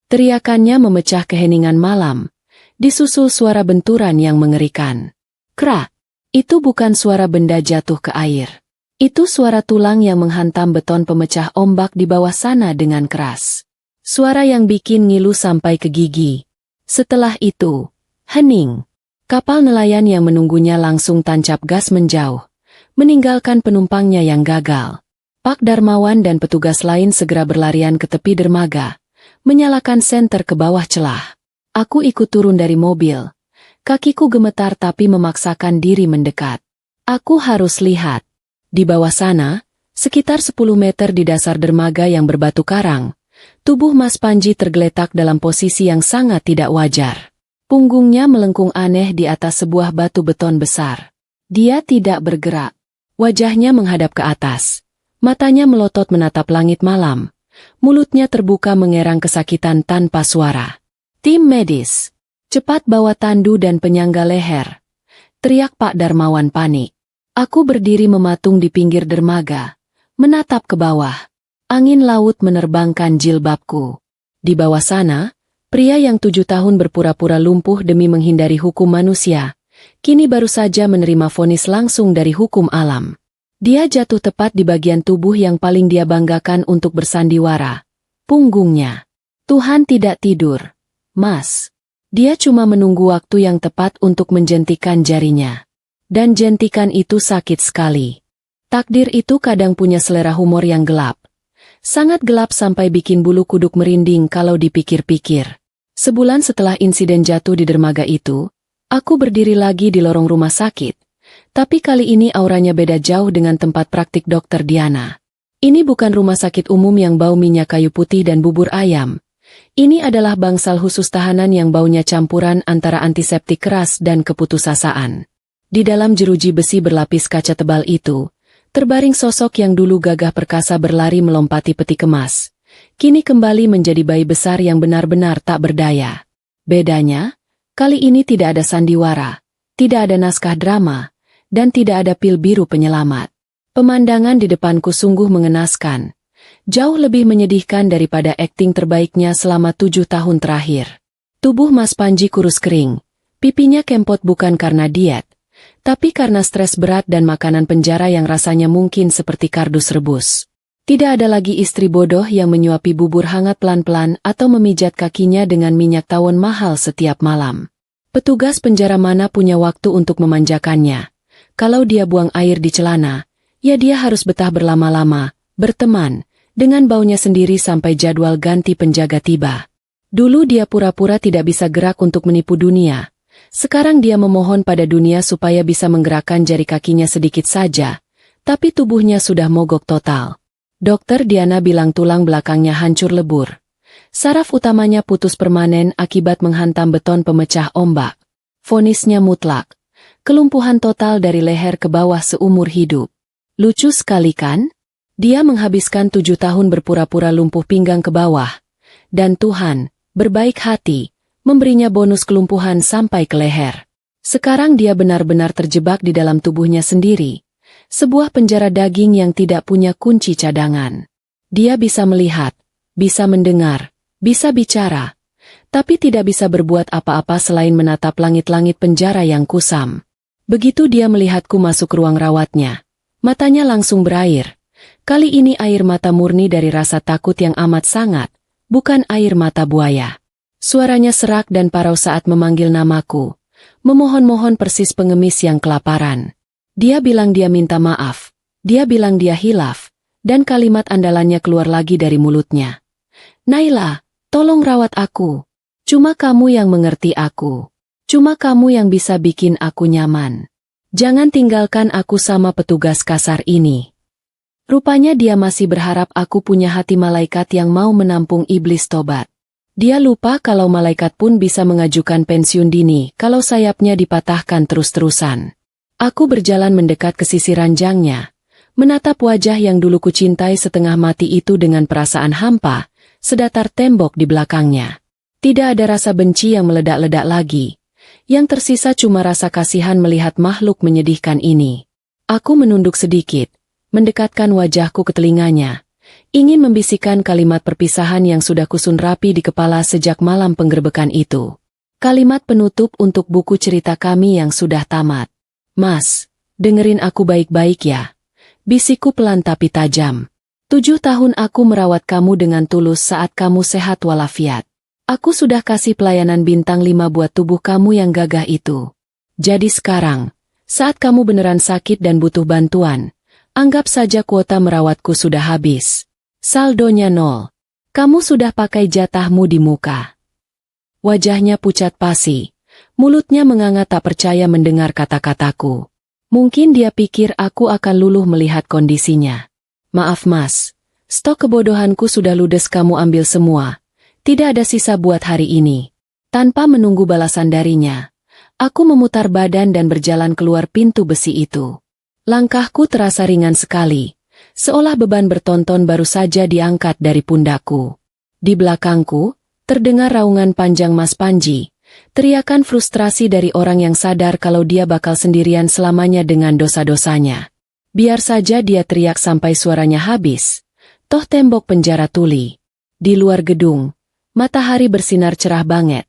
Teriakannya memecah keheningan malam, disusul suara benturan yang mengerikan. Krak! Itu bukan suara benda jatuh ke air. Itu suara tulang yang menghantam beton pemecah ombak di bawah sana dengan keras. Suara yang bikin ngilu sampai ke gigi. Setelah itu, hening. Kapal nelayan yang menunggunya langsung tancap gas menjauh, meninggalkan penumpangnya yang gagal. Pak Darmawan dan petugas lain segera berlarian ke tepi dermaga, menyalakan senter ke bawah celah. Aku ikut turun dari mobil. Kakiku gemetar tapi memaksakan diri mendekat. Aku harus lihat. Di bawah sana, sekitar 10 meter di dasar dermaga yang berbatu karang, tubuh Mas Panji tergeletak dalam posisi yang sangat tidak wajar. Punggungnya melengkung aneh di atas sebuah batu beton besar. Dia tidak bergerak. Wajahnya menghadap ke atas. Matanya melotot menatap langit malam. Mulutnya terbuka mengerang kesakitan tanpa suara. Tim medis, cepat bawa tandu dan penyangga leher. Teriak Pak Darmawan panik. Aku berdiri mematung di pinggir dermaga, menatap ke bawah. Angin laut menerbangkan jilbabku. Di bawah sana, pria yang 7 tahun berpura-pura lumpuh demi menghindari hukum manusia, kini baru saja menerima vonis langsung dari hukum alam. Dia jatuh tepat di bagian tubuh yang paling dia banggakan untuk bersandiwara, punggungnya. Tuhan tidak tidur, Mas. Dia cuma menunggu waktu yang tepat untuk menjentikan jarinya. Dan jentikan itu sakit sekali. Takdir itu kadang punya selera humor yang gelap. Sangat gelap sampai bikin bulu kuduk merinding kalau dipikir-pikir. Sebulan setelah insiden jatuh di dermaga itu, aku berdiri lagi di lorong rumah sakit. Tapi kali ini auranya beda jauh dengan tempat praktik dokter Diana. Ini bukan rumah sakit umum yang bau minyak kayu putih dan bubur ayam. Ini adalah bangsal khusus tahanan yang baunya campuran antara antiseptik keras dan keputusasaan. Di dalam jeruji besi berlapis kaca tebal itu, terbaring sosok yang dulu gagah perkasa berlari melompati peti kemas. Kini kembali menjadi bayi besar yang benar-benar tak berdaya. Bedanya, kali ini tidak ada sandiwara, tidak ada naskah drama, dan tidak ada pil biru penyelamat. Pemandangan di depanku sungguh mengenaskan. Jauh lebih menyedihkan daripada akting terbaiknya selama 7 tahun terakhir. Tubuh Mas Panji kurus kering. Pipinya kempot bukan karena diet, tapi karena stres berat dan makanan penjara yang rasanya mungkin seperti kardus rebus. Tidak ada lagi istri bodoh yang menyuapi bubur hangat pelan-pelan atau memijat kakinya dengan minyak tawon mahal setiap malam. Petugas penjara mana punya waktu untuk memanjakannya. Kalau dia buang air di celana, ya dia harus betah berlama-lama, berteman, dengan baunya sendiri sampai jadwal ganti penjaga tiba. Dulu dia pura-pura tidak bisa gerak untuk menipu dunia. Sekarang dia memohon pada dunia supaya bisa menggerakkan jari kakinya sedikit saja, tapi tubuhnya sudah mogok total. Dokter Diana bilang tulang belakangnya hancur lebur. Saraf utamanya putus permanen akibat menghantam beton pemecah ombak. Vonisnya mutlak. Kelumpuhan total dari leher ke bawah seumur hidup. Lucu sekali kan? Dia menghabiskan 7 tahun berpura-pura lumpuh pinggang ke bawah. Dan Tuhan, berbaik hati, memberinya bonus kelumpuhan sampai ke leher. Sekarang dia benar-benar terjebak di dalam tubuhnya sendiri. Sebuah penjara daging yang tidak punya kunci cadangan. Dia bisa melihat, bisa mendengar, bisa bicara, tapi tidak bisa berbuat apa-apa selain menatap langit-langit penjara yang kusam. Begitu dia melihatku masuk ruang rawatnya, matanya langsung berair. Kali ini air mata murni dari rasa takut yang amat sangat, bukan air mata buaya. Suaranya serak dan parau saat memanggil namaku. Memohon-mohon persis pengemis yang kelaparan. Dia bilang dia minta maaf. Dia bilang dia hilaf. Dan kalimat andalannya keluar lagi dari mulutnya. Naila, tolong rawat aku. Cuma kamu yang mengerti aku. Cuma kamu yang bisa bikin aku nyaman. Jangan tinggalkan aku sama petugas kasar ini. Rupanya dia masih berharap aku punya hati malaikat yang mau menampung iblis tobat. Dia lupa kalau malaikat pun bisa mengajukan pensiun dini kalau sayapnya dipatahkan terus-terusan. Aku berjalan mendekat ke sisi ranjangnya, menatap wajah yang dulu kucintai setengah mati itu dengan perasaan hampa, sedatar tembok di belakangnya. Tidak ada rasa benci yang meledak-ledak lagi. Yang tersisa cuma rasa kasihan melihat makhluk menyedihkan ini. Aku menunduk sedikit, mendekatkan wajahku ke telinganya. Ingin membisikkan kalimat perpisahan yang sudah kusun rapi di kepala sejak malam penggerbekan itu. Kalimat penutup untuk buku cerita kami yang sudah tamat. Mas, dengerin aku baik-baik ya. Bisikku pelan tapi tajam. 7 tahun aku merawat kamu dengan tulus saat kamu sehat walafiat. Aku sudah kasih pelayanan bintang 5 buat tubuh kamu yang gagah itu. Jadi sekarang, saat kamu beneran sakit dan butuh bantuan, anggap saja kuota merawatku sudah habis. Saldonya 0. Kamu sudah pakai jatahmu di muka. Wajahnya pucat pasi. Mulutnya menganga tak percaya mendengar kata-kataku. Mungkin dia pikir aku akan luluh melihat kondisinya. Maaf mas, stok kebodohanku sudah ludes kamu ambil semua. Tidak ada sisa buat hari ini. Tanpa menunggu balasan darinya, aku memutar badan dan berjalan keluar pintu besi itu. Langkahku terasa ringan sekali. Seolah beban bertonton baru saja diangkat dari pundakku. Di belakangku, terdengar raungan panjang Mas Panji, teriakan frustrasi dari orang yang sadar kalau dia bakal sendirian selamanya dengan dosa-dosanya. Biar saja dia teriak sampai suaranya habis, toh tembok penjara tuli. Di luar gedung, matahari bersinar cerah banget,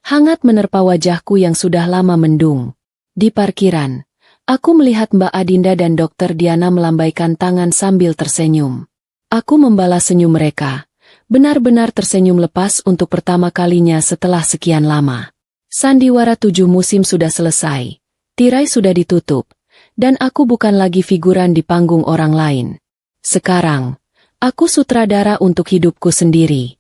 hangat menerpa wajahku yang sudah lama mendung. Di parkiran, aku melihat Mbak Adinda dan Dokter Diana melambaikan tangan sambil tersenyum. Aku membalas senyum mereka, benar-benar tersenyum lepas untuk pertama kalinya setelah sekian lama. Sandiwara 7 musim sudah selesai, tirai sudah ditutup, dan aku bukan lagi figuran di panggung orang lain. Sekarang, aku sutradara untuk hidupku sendiri.